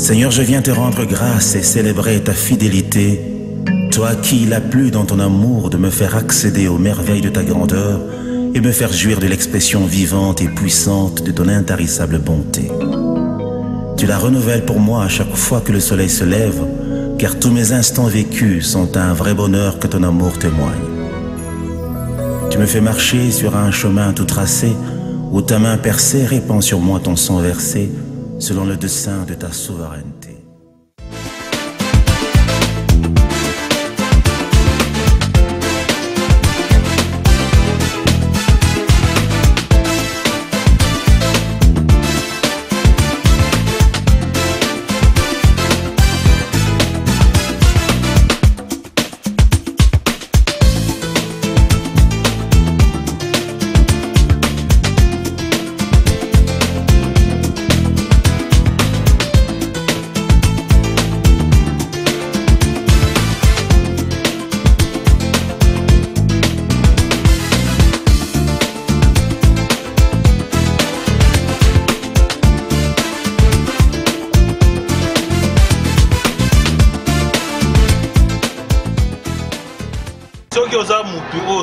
Seigneur, je viens te rendre grâce et célébrer ta fidélité. Toi qui il a plu dans ton amour de me faire accéder aux merveilles de ta grandeur et me faire jouir de l'expression vivante et puissante de ton intarissable bonté. Tu la renouvelles pour moi à chaque fois que le soleil se lève, car tous mes instants vécus sont un vrai bonheur que ton amour témoigne. Tu me fais marcher sur un chemin tout tracé, où ta main percée répand sur moi ton sang versé, selon le dessein de ta souveraineté.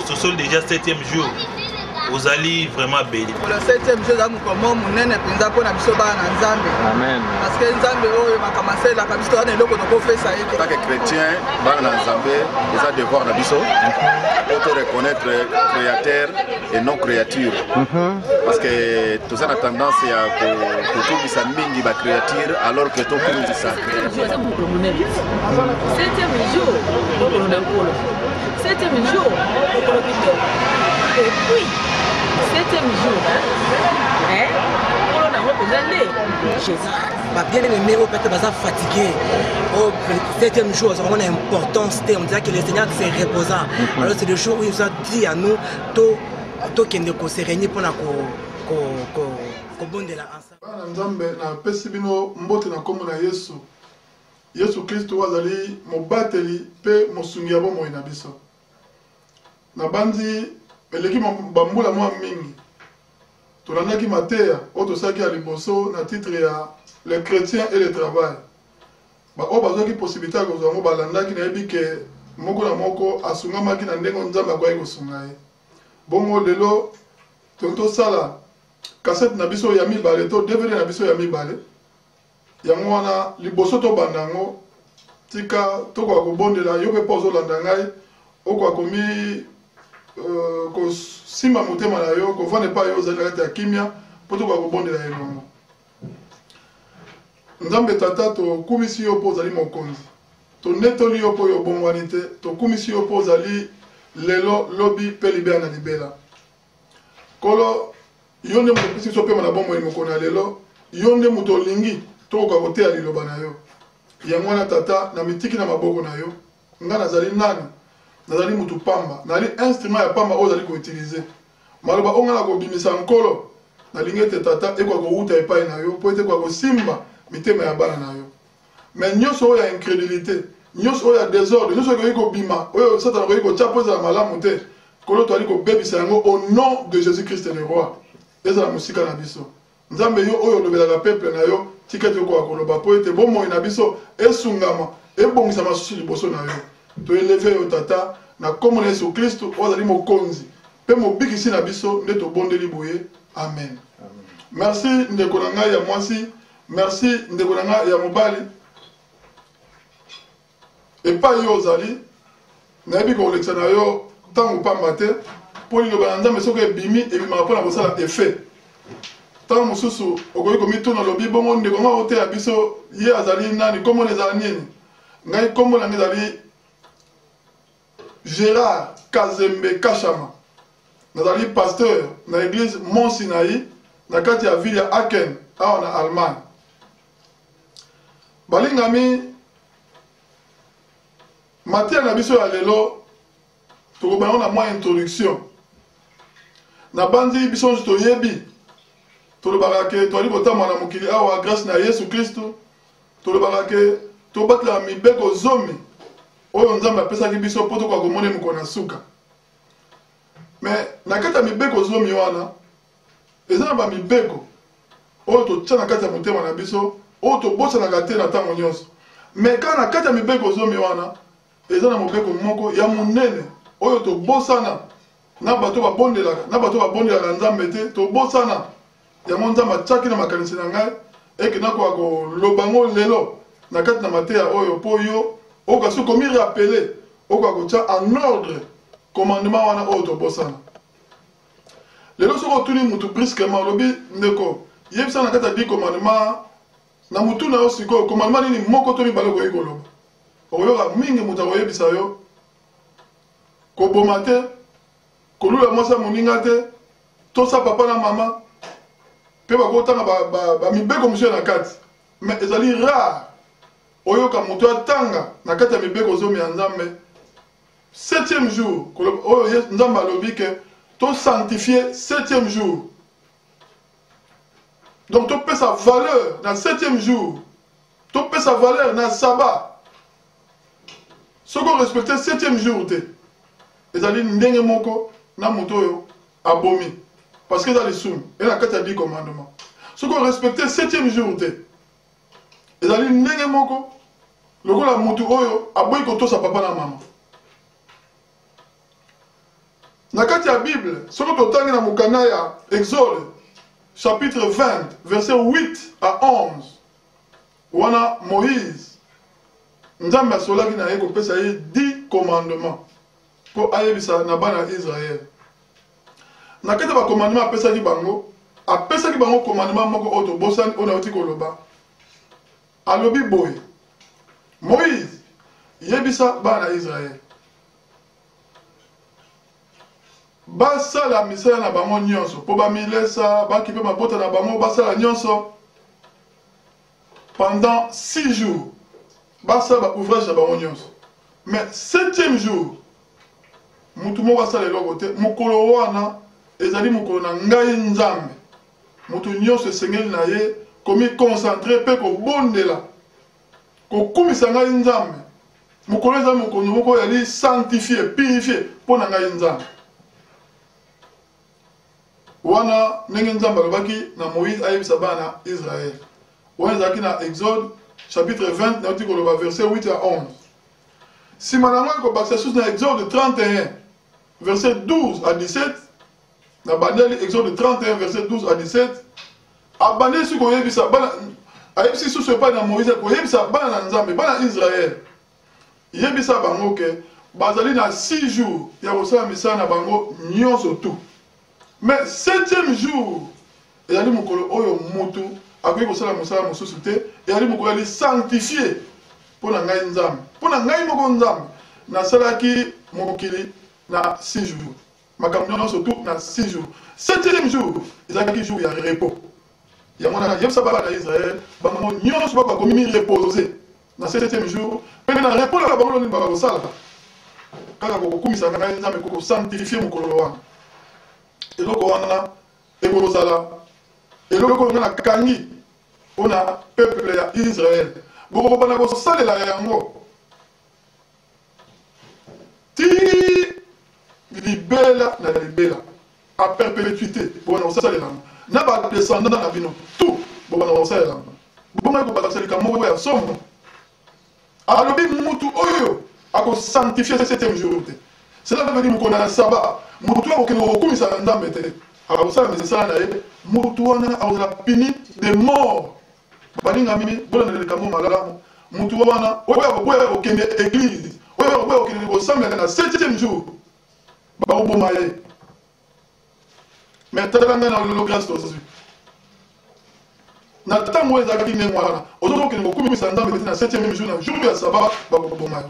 Ce sont déjà 7e jour. Vous allez vraiment béni. Pour le 7e jour, nous commençons à penser pour Amen. Parce que Nzambe a commencé la histoire de l'eau fait ça. En tant que chrétien, ils ont devoir de reconnaître créateur et non créature. Parce que tout ça a tendance à tout ça mingi ba créature alors que tout comme ça. 7e jour, 7e jour, et puis 7e jour, on a représenté Jésus. Bien aimé, peut-être que fatigué. Au 7e jour, c'est vraiment l'importance. On dirait que le Seigneur s'est reposant. Alors c'est le jour où il nous a dit à nous, tout qui nous s'est réuni pour nous bondir ensemble. Nzambe na pesi bino mbote na kombo na Yesu. Yesu Kristo azali mobateli pe mosungi ya bomoi na biso. Na bandi eleki bambula mwa mingi. Tolandaki mateya otosaki ya liboso na titre ya les chrétiens et le travail. Ba o bazaki possibilité ko zongo balandaki na yebi ke moko na moko asungamaki na ndengo nzambe akwai kosunga ye. Bongo lelo to sala cassette na biso ya mibale to DVD na biso ya mibale. Yango wana liboso to bandango tika to kwa kobondela yo pe pozo landa ngai o kwa komi ko sima motema na yo ko vane pa yo zala kati ya kimia po to kwa kobondela elongo. Nzambe tata to kumisi yo po zali mokonzi. To netoli yo po yo bongwani te, to kumisi yo po zali lelo lobi pe libera na libela. Kolo yonde mo pisi so pe na bombo ni mokona lelo, yonde muto lingi to ka kote ya liloba na yo. Yango na tata na mitiki na maboko na yo. Nga nazali nani? Nazali mutu pamba, nali instrument ya pamba o zali ko utiliser. Maloba onga na ko bimisa nkolo. Na lingete tata e kwa ko uta epai na yo, po ete kwa ko simba mitema ya bana na yo. Mais nyonso ya incrédulité, nyonso ya désordre, nyonso ko bima, oyo satan ko chapoza malamu te. Kolo to ali ko bebisa yango au nom de Jésus-Christ le roi. Ezala musika na biso. Nzambe yo oyo lobelaka peuple na yo, tikete ko akoloba po ete bomoi na biso esungama, ebongisa masusu liboso na yo. To élever yo tata na kombo na Yesu Kristo ozali mokonzi. Pe mobikisi na biso nde to bondeli boye. Amen. Merci ndeko na ngai ya mwasi. Merci ndeko na ngai ya mobali. Epai yo ozali nayebi kolekisa na yo ntango pamba te mpo liloba na Nzambe soki ebimi ebimaka mpona kosala effet. Ntango mosusu okoki komituna lobi bongo ndeko nga oteya biso ye azali nani, kombo na ezala nini? Ngai kombo na ngai ezali Gérard Kazembe Kachama. Nazali pasteur na église Mont Sinaï na kati ya ville ya Aachen awa na Allemagne. Balingami matia na biso ya lelo tokobana na mwa introduction. Na bandi biso toyebi tolobaka ke toali kotama na mokili awa grâce na Yesu Kristo. Tolobaka ke tobatela mibeko zomi oyo Nzambe apesaki biso po tokoka komona mokolo na suka. Mais na kati ya mibeko zomi wana eza na bamibeko oyo totia na kati ya motema na biso oyo tobosanaka te na ntango nyonso. Mais quand na kati ya mibeko zomi wana eza na mobeko moko ya monene oyo tobosana na bato babondelaka nzambe te, tobosana yango nzambe atiaki na makanisi na ngai eke nakoka koloba ngo lelo na kati na mateya oyo mpo yo okasi komi rappele okoka kotia en ordre commandement wana oyo tobosana. Lelo soki otuni mutu brusquement olobi ndeko yebisa na kati ya 10 commandement na mutu na yo sikoyo commandement nini moko to mibale okoki koloba, okoyoka mingi mutu akoyebisa yo koboma te, kolula mwasi moninga te, tosa papa na mama mpe bakotanga bamibeko mosusu na kati. Mais ezali rare oyoka mutu atanga na kati ya mibeko zomi ya nzambe 7e jour oyo nzambe alobi ke to sanctifier 7e jour. Donc to pesa valeur na 7e jour, to pesa valeur na sabbat. Soko respecter 7e jour te ezali ndenge moko na mutu oyo abomi parce que dans les soum et na kati ya 10 commandements. Soko respecter 7e jour te ezali ndenge moko lokola mutu oyo aboyi kotosa papa na mama. Na kati ya Bible, soko totangi na mokanda ya Exode, chapitre 20, verset 8 à 11, wana Moïse, nzambe asolaki na ye kopesa ye 10 commandements po ayebisa na bana Israël. Na kati ya ba commandement apesaki bango commandement moko oyo tobosani oyo nauti koloba. Alobi boye, Moïse, yebisa bana Israël. Basala misala na bango nyonso po bamilesa bakipe mabota na bango basala nyonso pendant 6 jours basala ba ouvrage na bango nyonso. Mais 7e jour mutu moko asala eloko te, mokolo wana ezali mokolo na ngai nzambe. Mutu nyonso esengeli na ye komi concentré mpe kobondela kokumisa ngai nzambe. Mokolo ezali mokolo moko yali sanctifié purifié mpo na ngai nzambe. Wana ndenge nzambe alobaki na Moïse ayebisa bana Israël. Wana ezalaki na Exode chapitre 20 nauti koloba verset 8 à 11. Sima na ngai kobakisa susu na Exode 31 verset 12 à 17, na bandeli Exode 31 verset 12 à 17, abandeli susu koyebisa bana ayebisi susu epai na Moïse koyebisa bana na nzambe bana Israël. Yebisa bango ke bazali na 6 jours ya kosala misala na bango nyonso tu. Mais 7e jour, il y a des mokolo oyo mutu akoki kosala mosala mosusu te, il y a des mokolo ali sanctifié pour na ngai nzambe. Pour na ngai moko nzambe nasalaki mokili na 6 jours. Makambo nyonso tu na 6 jours. 7e jour, ezalaki jour ya repos. Ya mona yebisa bana Israël, bango nyonso bakomi reposer na 7e jour, mais na repos la bango ni bakosala. Kaka kokumisa ngai nzambe ko sanctifier mokolo wana. Eloko wana ekozala eloko na kangi ona peuple ya Israël boko bana ko salela yango ti libela na libela a perpétuité bona salela na ba descendant na bino tout bona salela bona ko ba salela mo ya somo alobi mutu oyo ako sanctifier 7e jour. Cela veut dire que nous avons sabbat. Nous avons commis ça dans le temps. Alors ça, mais c'est ça, nous avons puni de mort. Nous avons puni de mort. Nous avons puni l'église. Nous avons puni le 7e jour. Mais tu as le grâce aussi. Na tango ezalaki ndenge wana ozokokende kokumisa nzambe na 7e jour na jour ya sabbat bakoboma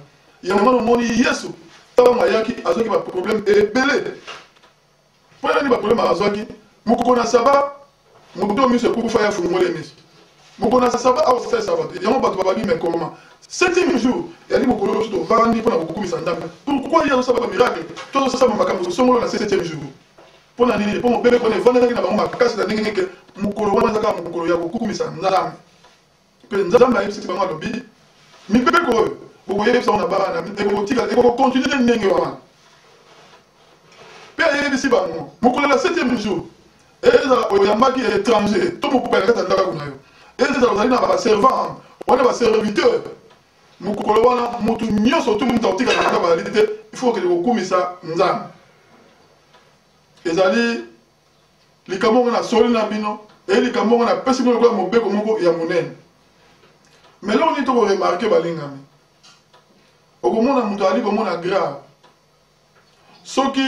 yango nomoni Yesu ntango ayaki azwaki baproblème ebele mpo nani baproblème azwaki mokoko na sabbat moto oyo miso ekufa ya fungole miso mokoko na sabbat aosala sabbat yango bato babaki mais comment 7e jour yali mokolo oyo tovandi mpona kokumisa nzambe pourquoi ye azosala bamiracle tozosala makambo tosongolo na 7e jour mpo na nini mpo mobebe kone evandaki na bango makasi na ndenge neke mokolo wana ezaka mokolo ya kokumisa nzambe mpe nzambe ayebisaki bango alobi mibeko oyo bokoyebisa ngo na bana ekokontinue ndenge wana mpe ayebisi bango mokolo ya 7e jour ezala oyambaki étranger to mokupa ya kati ya ndaka kuna yo et c'est dans un servant, on a un serviteur. Mukolo wana mutu nyonso tout mutu otika na validité, il faut que le komisa nzam. Ezali likambo na soli na bino et likambo na pesi bino kwa mobeko moko ya monene. Mais là on est to remarquer balingami. Okomona mutu ali komona grave. Soki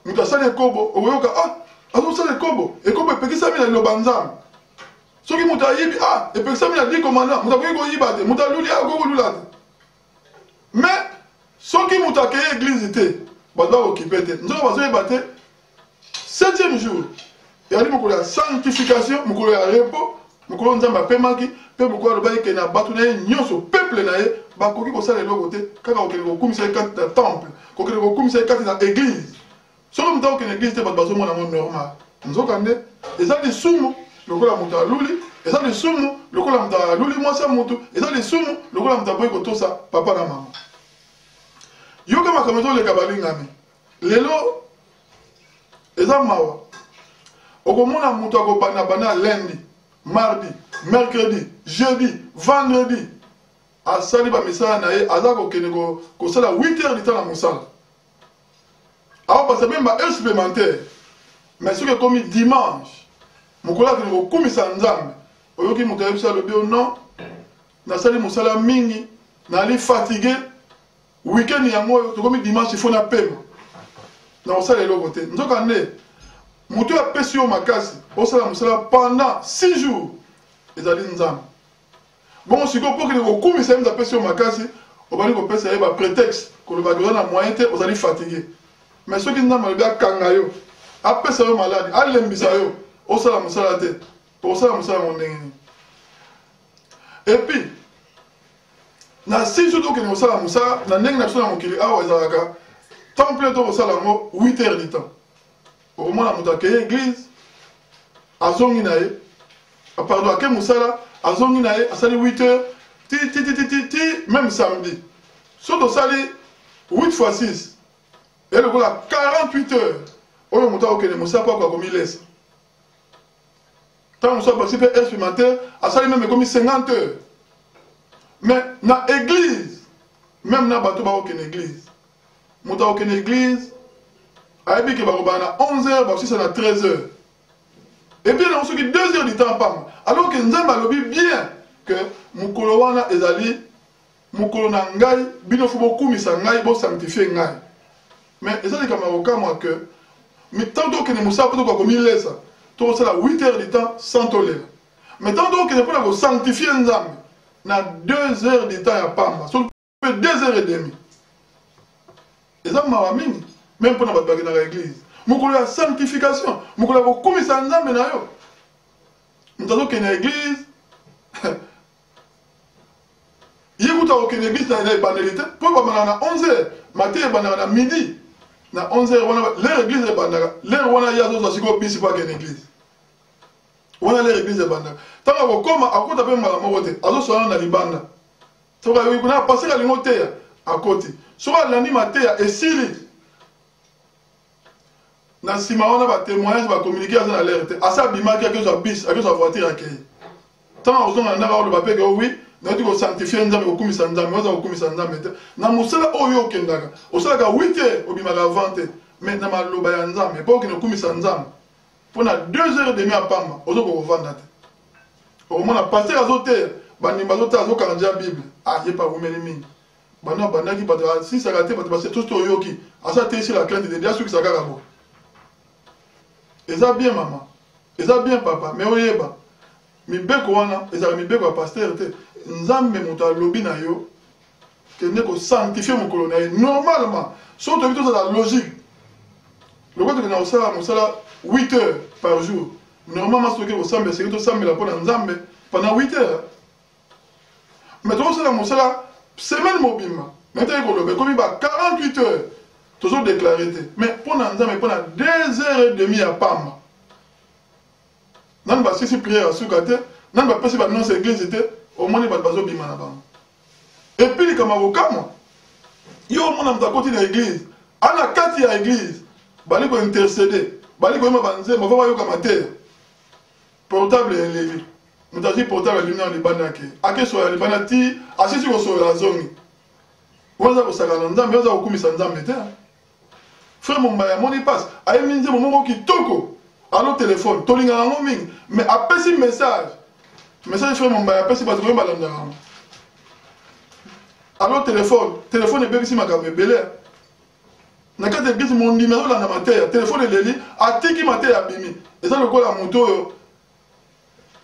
mutu asali kobo, oyoka azo sali kobo, e kobo epekisa mina lobanzam. Soki mutu ayibi epekisa mina di commandant, mutu akoki koyiba te, mutu aluli akokolula te. Mais soki mutu akeye église te, bato bakokipe te. Nzoko bazoyeba te 7e jour. Eyali mokolo ya sanctification, mokolo ya repos, mokolo nzambe apemaki, mpe mokolo alobaki ke na bato na ye nyonso peuple na ye bakoki kosala eloko te kaka kokende kokumisa ye kati na temple, kokende kokumisa ye kati na église. Soki mutu akokende église te bato bazomona ngo normal. Nzokande eza lisumu lokola mutu aluli, eza lisumu lokola mutu aluli mwasi mutu, eza lisumu lokola mutu aboyi kotosa papa na mama. Yoka makambo ezoleka balingami. Lelo eza mawa. Okomona mutu akobanda lundi, mardi, mercredi, jeudi, vendredi. Asali ba misala na ye aza kokende kosala 8 heures du temps na mosala. Awa parce même ba heure supplémentaire. Mais ce qui est commis dimanche, mokolo akende kokumisa nzambe. Oyoki mutu ayebisa alobi non, nasali mosala mingi, nali fatigué. Week-end yango tokomi dimanche il faut na pema. Na osala eloko te. Nzokande mutu apesi yo makasi, osala mosala pendant 6 jours. Ezali nzambe. Bon siko pour que kokumisa mza apesi yo makasi, obali kopesa ye ba prétexte koloba na moyen te ozali fatigué. Mais soki nzambe alobi akanga yo, apesa yo malade, alembisa yo, osala mosala te. Osala mosala mondenge. Et puis na 6 jours que nous sommes ça, na ndenge na sona mokili awa ezalaka temple to osala ngo 8 heures du temps. Au moment la mutu akeye église azongi na ye, pardon ake musala azongi na ye asali 8 heures ti même samedi. So to sali 8 fois 6 et le voilà 48 heures. Oyo mutu okene musala pa kwa komilesa. Tant mutu participer heure supplémentaire asali même comme 50 heures. Mais dans l'église, même dans bateau ba aucune église. Muta aucune église, aibi ke ba na 11h, ba aussi ça na 13h. Et puis dans ceux qui 2 heures du temps pam. Alors que nzamba lobi bien que mukolo wana ezali mukolo na ngai bino fu beaucoup misa ngai bo sanctifier ngai. Mais ezali kama okama que mais tant que ne musa poto ko komilesa, to ça la 8 heures du temps sans tolérer. Mais tant que ne pas sanctifier nzambe. Na 2 heures de temps ya pamba, so 2 heures et demie. Et ça m'a mingi, même pour na bato dans l'église. Mukolo ya sanctification, mukolo ko komisa nzambe na yo. Mutazo ke na église. Yekuta ko ke na église na banalité, pour ba na 11h, matin ba na midi. Na 11h wana l'église ba na, l'heure wana ya zo siko bisi pa ke na église. On a l'église de Banda. Tant que comme à côté de Malamote, à l'autre na libanda. Tu vois, on a passé la ligne à côté. Soit l'animateur et Sili. Na sima on a ba témoignage ba communiquer à l'alerte. À ça bima quelque chose bis, avec sa voiture accueillie. Tant on a le papier que oui, na tu ko sanctifier nzambe ko kumisa nzambe, oza ko kumisa nzambe. Na musala oyo kendaka. Osala ka 8h obima ka 20h. Mais na maloba ya nzambe, pas que no kumisa nzambe. Pour 2 heures et demie à Pamba, on va vendre. Au moment où pasteur a sauté, il a sauté la Bible. Ah, il n'y a pas de mini. Si ça a été, c'est tout ce qui a été ici la crainte de Dieu, c'est ça qui a été. Et ça bien, maman. Et ça bien, papa. Mais oui, mais Bekoana, et ça me beko pasteur, Nzambe muta lobby na yo, que ne ko sanctifier mon colonel. Normalement, sont tout dans la logique. Le fait que nous avons 8 heures par jour. Normalement, ce que vous savez, c'est que vous avez pendant 8 heures. Mais tout ça, c'est la semaine mobile. Maintenant, comme il y a 48 heures, toujours déclaré. Mais pendant 2 heures et demie à Pamba. Nous avons fait prière à Soukate. Nous avons fait annoncer l'église. Au moins, il y a besoin de bima. Et puis, les camarades, il y a au moins à côté de l'église. À la carte de l'église. Bali ko intercéder, bali ko banze, ma va yo kamate. Portable levi. mutaji portable limina libana ke ake so libana ti asisi ko so la zongi waza ko sakana nzambe waza ko kumisa nzambe te frère Mombaya moni passe ayi minze momo kitoko allo téléphone tolinga ngo mingi mais apesi message frère Mombaya apesi bato ko balanda allo téléphone ebebisi makambo ebele na kati ebisi mon numéro la na mateya téléphone eleli atiki mateya bimi eza lokola moto oyo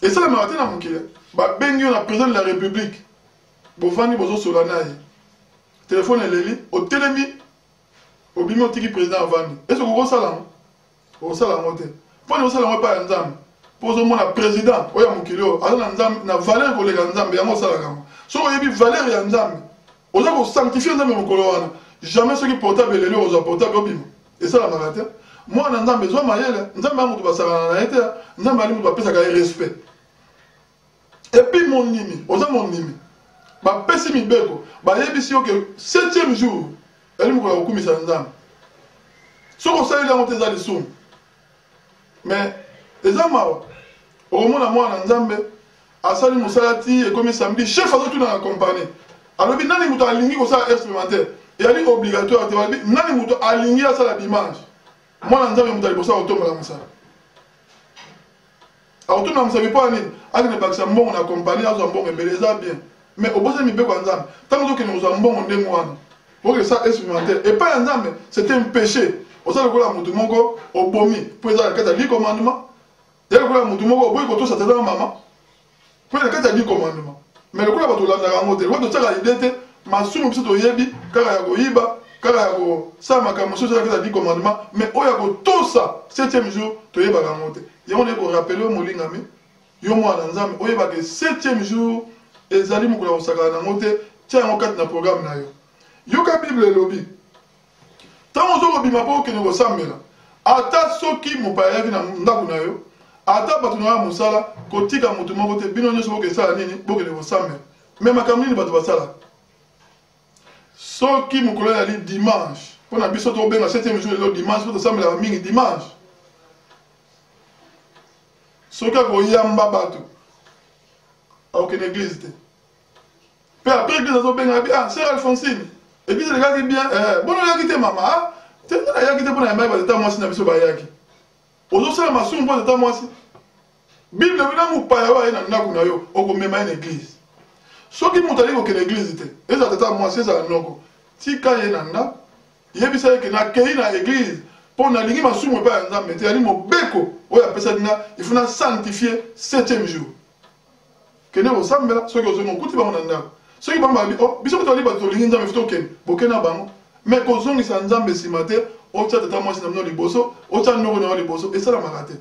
esalamaka te na mokili babengi yo na président de la république bovandi bozosola na ye téléphone eleli otelemi obimi otiki président avandi ese okokosala yango te mpona osala yango epai ya nzambe mpo ozomona président oyo ya mokili oyo aza na nzambe na valeur koleka nzambe yango osalaka yango soki oyebi valeur ya nzambe oza kosanctifie nzambe mokolo wana jamais soki portable eleli okozwa portable obima esalamaka te mwana nzambe ezwa mayele nzambe ya moto basakana na ye te nzambe ali moto bapesaka ye respect epuis monimi oza monimi bapesi mibeko bayebisi yo ke 7e jour eli mokola kokumisa nzambe soki osaleli yango te eza lisumu mais eza mawa okomona mwana nzambe asali mosala ti ekomi samedi chef azotuna na compagnie alobi nani moto alingi kosala expérimentaire eyali obligatoire te balobi nani moto alingi asala dimanche mwana nzambe moto alibosa akotombola mosala akotombola mosala mpo ya nini akende bakisa mbongo na compagnie azwa mbongo ebele eza bien mais obosani mibeko ya nzambe ntango ozokende kozwa mbongo ndenge wana okoke sa expérimentaire epai ya nzambe c'était un péché oza lokola motu moko obomi mpo eza na kati ya 10 commandement ya lokola motu moko oboyi kotosa tata na mama mpo eza na kati ya 10 commandement mais lokola bato olandaka yango te lokola tosala ide te masumu biso toyebi kaka ya koyiba kaka ya kosala makambo mosusu eza na kati ya 10 commandement mais oyo ya kotosa 7e jour toyebaka yango te yango naye korapele oyo molingami yo mwana nzambe oyebaka 7e jour ezali mokolo ya kosakana nango te tia yango kati na programme na yo yoka bible elobi ntango ozokobima mpo okende kosambela ata soki mopaya ayaki na ndako na yo ata bato na yo ya mosala kotika moto moko te bino nyonso bokesala nini bokende kosambela me makambo nini bato basalaka soki mokolo ezali dimanche mpo na biso tobenga 7e jour elo dimanche mpo tosambelaka mingi dimanche soki akoyamba bato akokende église te mpe après église azobenga bi sœur Alphonsine église elekaki bien bono oyaki te mama te nde nayaki te mpo na yambai batata mwasi na biso bayaki ozosala masumu mpo tata mwasi bible bina mopaya oyo aye na ndako na yo okomema ye na église soki moto ali kokende église te ezala tata mwasi ezala noko tika ye na ndako yebisa yeke nakei na église mpo nalingi masumu epai ya nzambe te yali mobeko oyo apesaki nga ifo na sanctifie 7e jour kende kosambela soki ozongi okuti bango na ndako soki bango babi biso moto ali bato tolingi nzambe fo tokende bokende na bango mais kozongisa nzambe nsima te otia tata mwasi na bino liboso otia ndoko na yo liboso esalamaka te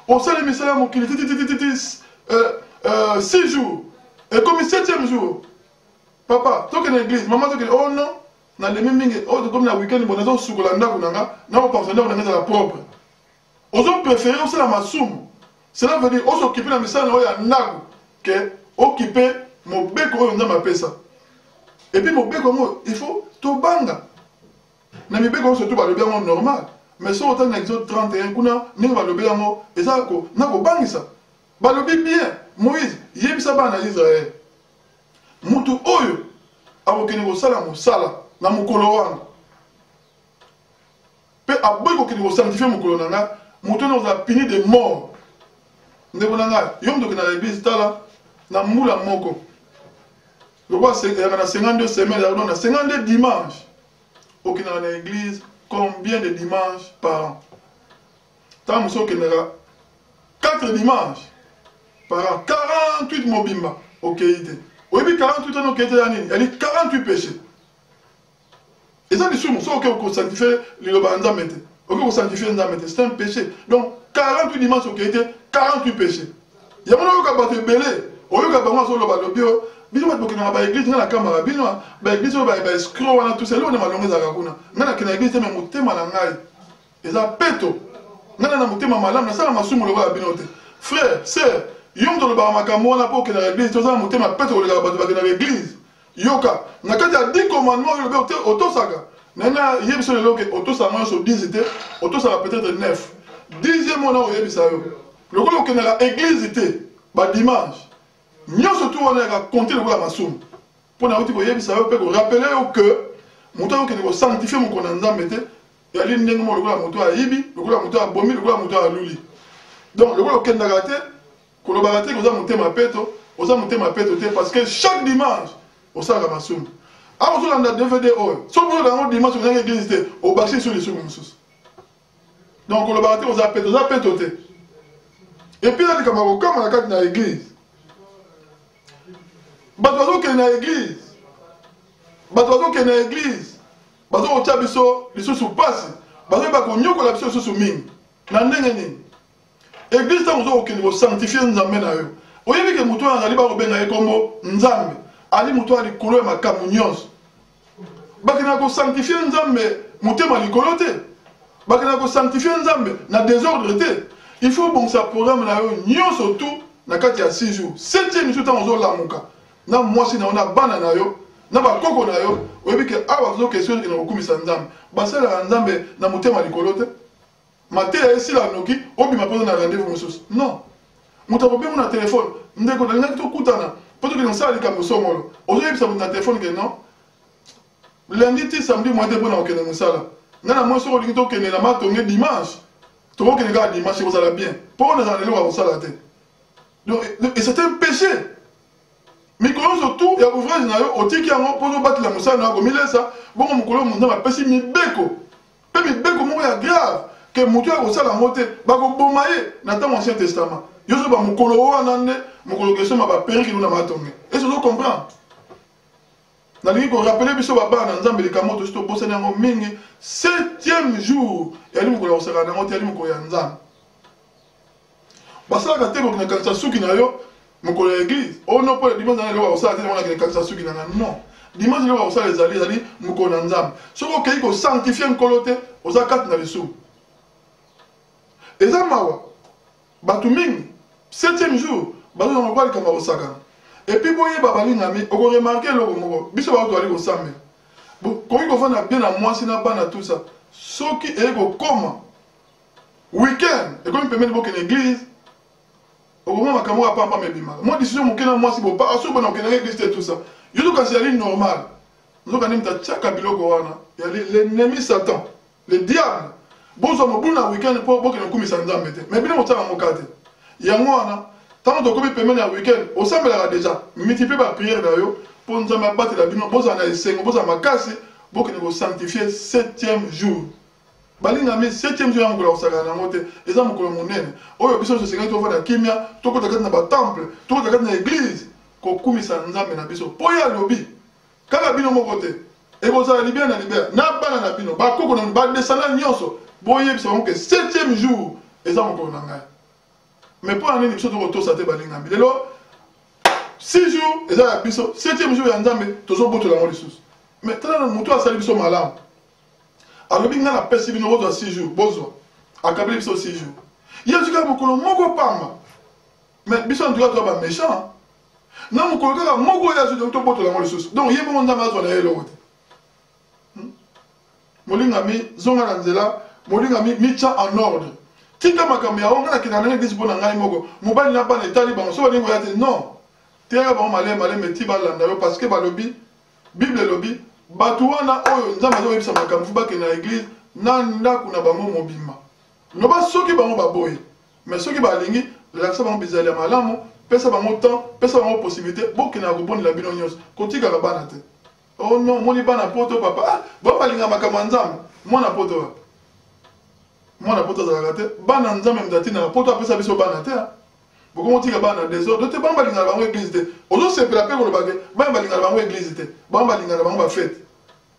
osali misala ya mokili tititititi 6 jours ekomi 7e jour papa tokende église mama tokende oh non nalemi mingi oyo tokomi na weekend bo nazosukola ndako na nga nakopansa ndako na nga ezala propre ozopréféré osala masumu cela veut dire ozokipe na misala na oyo ya ndako ke okipe mobeko oyo nzambe apesa epuis mobeko yango il faut tobanga na mibeko oyo surtout balobi yango normal mais soki otangi na exode 31 kuna ndenge balobi yango eza na kobangisa balobi bien moïse yebisa bana na israele mutu oyo akokende kosala mosala na mokolo wana mpe aboyi kokende kosanctifie mokolo na nga mutu oyo ozala puni de mort ndeko na ngai yo moto okende na église tala na mbula moko lokwa yaka na 52 semaines yaka na 52 dimanche okendaka na église combien de dimanches par an ntango mosusu okendaka 4 dimanches par an 48 mobimba okei te oyebi 48 wana okei te ya nini yali 48 péché eza lisumu so oke kosanctifie liloba ya nzambe te oke kosanctifie nzambe te c'est un péché donc 48 dimanches okei te 48 péché yango na oyoka bato ebele oyoka bango azoloba lobi oyo bino bato bokendaka baeglise nga na kambaka bino baeglise oyo baescro wana tout selo na malongo ezalaka kuna nga nakenda eglise te me motema na ngai eza peto nga na motema malamu nasala masumu lokola bino te frère sœur yo moto olobaka makambo wana mpo okendaka eglise te ozala motema peto kolekaka bato bakendaka eglise yoka na kati ya 10 commandement oyo lobi otosaka nanga yebiso lelo ke otosaka nyonso 10 te otosaka peut-être 9 10e wana oyebisa yo lokola okendaka eglise te dimanche nous surtout on a compté le la masoum pour na uti ko yebi ça peut rappeler que moto ko ne ko sanctifier mon konanza mete ya li ndenge mo le moto a yibi le moto a bomi le moto a luli donc le ko kenda gate ko lo bagate ko za motema peto oza motema peto te parce que chaque dimanche au sala la masoum a on a DVD oh so bo dans dimanche on a église te au bâcher sur les sous moussous donc ko lo bagate oza peto te et puis là comme la carte na église bato qui est dans l'église, bato qui est dans l'église, bato qui est biso lisusu pasi, bato ba ko nyoko la biso lisusu mingi. Na ndenge nini? Église ta mozo ki ngo sanctifier nzambe na yo. Oyebi ke mutu azali ba ko benga ekombo nzambe, ali mutu ali kolo ma kamunyos. Bakina ko sanctifier nzambe mutema likolo te. Bakina ko sanctifier nzambe na désordre te. Il faut bon ça programme na yo nyonso tout na kati ya 6 jours. 7e jour ta mozo la muka. Na mwasi na ona bana na yo na ba koko na yo oyebi ke awa zo question ke na okumisa nzambe basala nzambe na mutema likolo te mate esi la noki obi mapoza na rendez-vous mususu non mutapo be na téléphone ndeko na ngaki to kutana poto ke nsala likambo somolo ozoyebisa na téléphone ke non lundi ti samedi mois de bona okene musala ngana mo so olingi to kene na matonge dimanche to okene ga dimanche ko sala bien po na za lelo wa sala te donc et c'est un péché. Mikolo surtout ya ouvrage na yo otiki yango pozo battre la musala na ko milesa bongo mukolo munza ma pesi mibeko pe mibeko moko ya grave que mutu ya kosala mote ba ko bomaye na temps ancien testament yo so ba mukolo wana nde mukolo keso ma ba periki na matonge et so comprendre na lingi ko rappeler biso ba bana nzambe likamoto sto bosana yango mingi 7e jour ya li mukolo osaka na mote ya li mukolo ya nzambe basala ka tebo na kanisa suki na yo mukolo ya église oh non pas dimanche na lelo osala te na ke kanisa suki na non dimanche lelo osala ezali mukolo na nzambe soko kei ko sanctifier nkolo te oza kati na biso eza mawa batu mingi 7e jour bazo na kwali kama osaka et puis boye babalingami oko remarquer loko moko biso ba to ali ko sambe ko ko fana bien na mwasi na bana tout ça soki eko koma weekend et comme permet de boker l'église au moment où on pas mes bimara moi décision mon kena moi si bon pas aso bona kena l'église tout ça yo to kasi ali normal nous quand même ta chaka biloko wana ya l'ennemi Satan le diable bozo mo buna weekend pour boker na kumisa nzambe te mais bino motaka mokate ya ngwana tant to komi permet na weekend au sambela déjà multiplier ba prière na yo pour nzambe abattre la bino boza na esengo boza makasi boker na sanctifier 7e jour balinga mi 7e jour yango la osaka na mote eza mokolo monene oyo biso so senga to fana kimia to ko takata na ba temple to ko takata na église ko kumisa nzambe na biso po ya lobi kaka bino moko te e boza libia na libia na bana na bino ba koko na ba desana nyonso boye biso que 7e jour eza mokolo na ngai mais pour année biso to ko to sa te balinga mi lelo 6 jours eza ya biso 7e jour ya nzambe tozo boto la mo lisusu mais tala muto asali biso malamu alors bien la peste bino bozo 6 jours bozo akabeli biso 6 jours ya tuka mokolo moko pamba mais biso en tout cas ba méchant na mokolo kaka moko ya zo to boto la mo lisusu donc yebo nda mazo na yelo wote molinga mi zonga na nzela molinga mi micha en ordre tika makambo ya onga na kinana ngi bona ngai moko mobali na bana etali bango so balingo ya te non tera ba malé meti ba landa yo parce que ba lobi bible lobi batu wana oyo nzambe azoyebisa makambo bakende na église na ndako na bango mobimba noba soki bango baboye mais soki balingi lakisa bango bizali ya malamu pesa bango temps pesa bango possibilité bokende na kobondela bino nyonso kotikaka bana te oh non moni bana poto papa ah bo balinga makambo ya nzambe mwana poto azalaka te bana nzambe mzatina na poto apesa biso bana te beaucoup tika bana désordre te bamba linga bango église te ozo sepela pe kolobake bamba linga bango église te bamba linga bango ba fête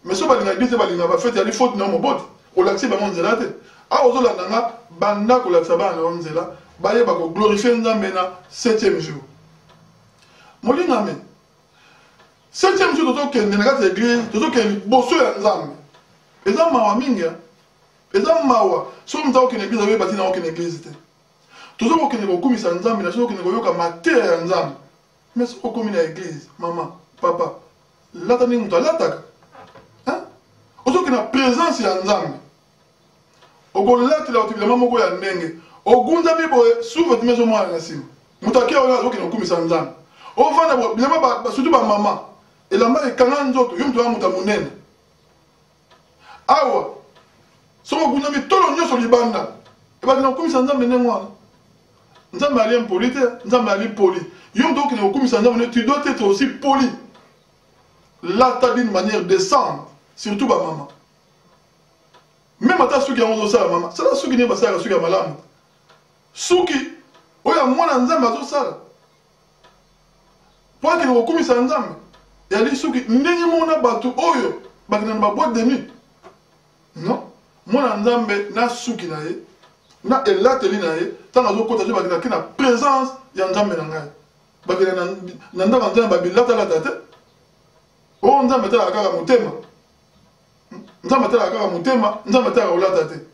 mais so balinga église balinga ba fête ali faute na mo bote o laxi bango nzela te a ozo la nanga banda ko laxa bana na nzela baye ba ko glorifier nzambe na 7e jour molinga me 7e jour to kende na kati église to kende boso ya nzambe eza mawa mingi eza mawa so mtao kende église awe batina o kende église te tozo kokende kokumisa nzambe na so kokende koyoka mateya ya nzambe mais so kokomi na église mama papa lata ndenge moto alataka ozokende na présence ya nzambe okolatela otibilama moko ya ndenge ogunzami boye suve time ezomwana na nsima Moutaki oyo azoki na kumisa nzambe. O vana bo bilamba surtout ba mama. Elamba ekanga nzoto yo mutu amuta munene. Awa. Soko kuna mi tolo nyoso libanda. Eba na kumisa nzambe nengwana. Nzambe ali impoli te, nzambe ali poli. Yo mutu okina kumisa nzambe tu dois être aussi poli. Là t'as d'une manière décente, surtout ba maman. Même ata suki yango zo maman. Ça suki ne ba sala suki ya malamu. Suki oya mwana nzambe azo sala. Pour que nous commissions ensemble, il y a des gens qui n'ont pas de oyo, ba na ba boîte de nuit. Non, moi nzambe na suki na ye, na elateli na ye, tant azo kota je ba na présence ya nzambe na ngai. Ba na ndanga nzambe ba bilata la tate. O nzambe ta akaka motema. Nzambe ta akaka motema, nzambe ta ola tate.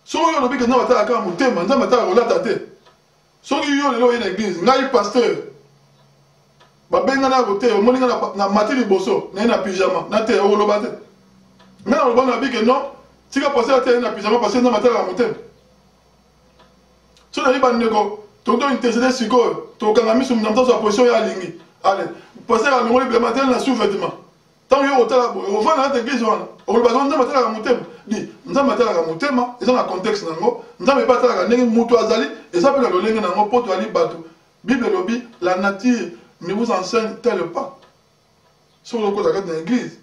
So yo lobi ke nzambe ta akaka motema, nzambe ta ola tate. So yo lelo ina église, ngai pasteur. Babenga na côté omoni na matini boso na pyjama na te o lobate na o bona bike non tika passer te na pyjama passer na matala motem so na liba ndeko tonto intercéder siko to kanga misu mnamta so position ya lingi allez passer à ngoli be matel na sous-vêtement tant yo otala bo o vana na église wana o lobate na matala motem di nza matala motema eza na contexte nango nza me patala ka ndenge mutu azali eza pe na lolenge nango poto ali bato bible lobi la nature ne vous enseigne tel pas. Sur le côté de l'église.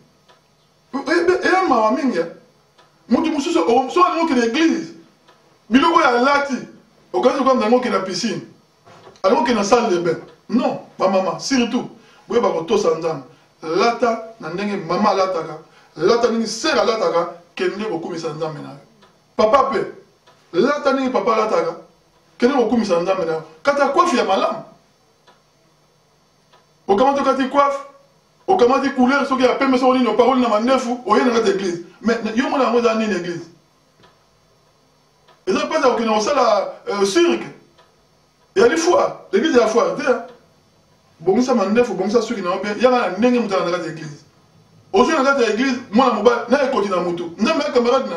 Et ma mamie, mutu musu so allons que l'église. Biloko ya lati. Au cas où comme dans la piscine. Allons que dans salle de bain. Non, ma maman, surtout. Vous ba ko sanzam. Lata na ndenge mama lataka. Lata ni sera lataka kende ko kumisa nzambe na. Papa pe. Lata ni papa lataka. Kende ko kumisa nzambe na. Kata coiffe ya malamu. Au comment tu as coiffe, au comment tu couleur, ce qui a permis de nos paroles dans ma neuf ou au dans l'église. Mais il y a un dans l'église. Et ça passe à aucun salle à cirque. Il y a des fois, l'église est à fois. Bon, ça m'a neuf ou bon, ça ceux qui n'ont pas. Il y a un n'engagement dans l'église. Aujourd'hui, dans l'église, moi, mon bas, n'a pas de moto. N'a pas de camarade.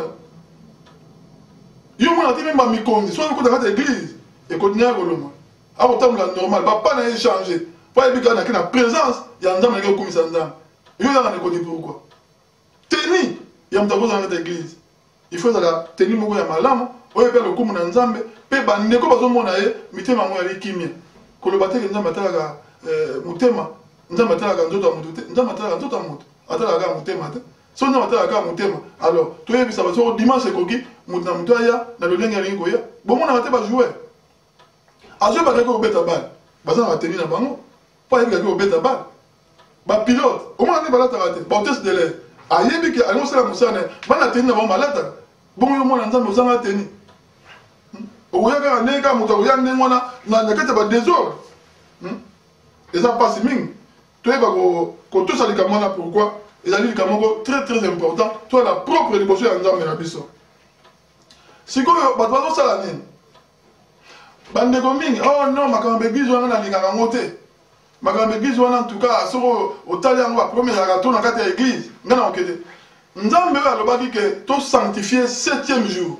Il y a un même ami conduit, soit dans l'église, et continue à voler. À autant normal, pas n'a échangé. Pas évidemment qu'il y a une présence, il y a un homme qui a commis ça. Il y a un homme pourquoi. Tenir, il y a un homme dans l'église. Il faut la tenir mon gars malam, ou il peut le coup mon ensemble, peut ban ne pas mon aïe, mettez ma moelle kimia. Que le bâtiment nous matala mutema, nous matala gandoto amuté, nous matala gandoto amuté. Atala ga mutema. Si on matala ga mutema, alors tu es ça va sur dimanche koki, mutna mutaya, na le lenga lingo ya. Bon mon arrêté pas jouer. A jouer pas que beta bal. Bazan va tenir na bango. Pas égal au bêta bas. Bah pilote, au moins on est balade à la test de l'air. Aïe, qui annonce la moussane, va la tenir avant malade. Bon, au moins on entend nous en tenir. Au Yaga, un nègre, Moutaouya, Némona, n'a pas des ordres. Et ça passe ming. Toi, quand tout ça, les camons, pourquoi? Et les camons, très très important. Toi, la propre dévotion à Nzambe na biso. Si quoi, bah, toi, ça la nine. Bande goming, oh non, ma cambe biso, on a les garangotés. Makambe église en tout cas soko otali yango ba premier ragaton na kati ya église ngana okete nzambe alobaki ke to sanctifier 7e jour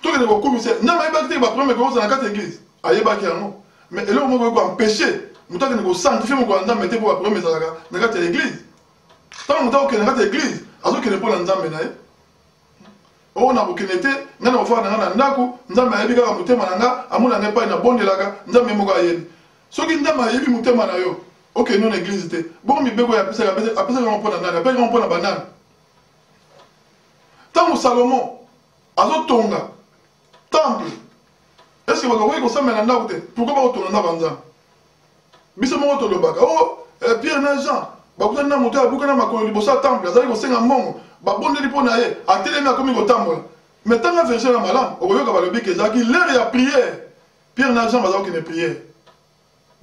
to ke ko commissaire nzambe ayebaki ba premier ko na kati ya église ayebaki yango mais eloko moko ko empêcher mutaki ko sanctifier moko nzambe te ko ba premier na kati ya église tant mutaki ko na kati ya église azokene mpo na nzambe na ye o na bokene te ngana ofana ngana ndako nzambe ayebi kaka motema na nga amona nga epai na bondelaka nzambe moko ayebi soki ndama yebi mutema na yo ok non église te bon mibeko ya pesa on pona nana pe on pona banana tango Salomon azotonga temple est-ce que vous voyez que ça mena ndako te pourquoi pas otonga na banza biso mo to lobaka oh Pierre na Jean ba kutana moto abuka na makolo libosa temple azali ko senga mbongo ba bondeli pona ye atelemi akomi ko tambola mais tanga verset na malam okoyoka balobi ke zaki l'heure ya prière Pierre na Jean bazaki ne prière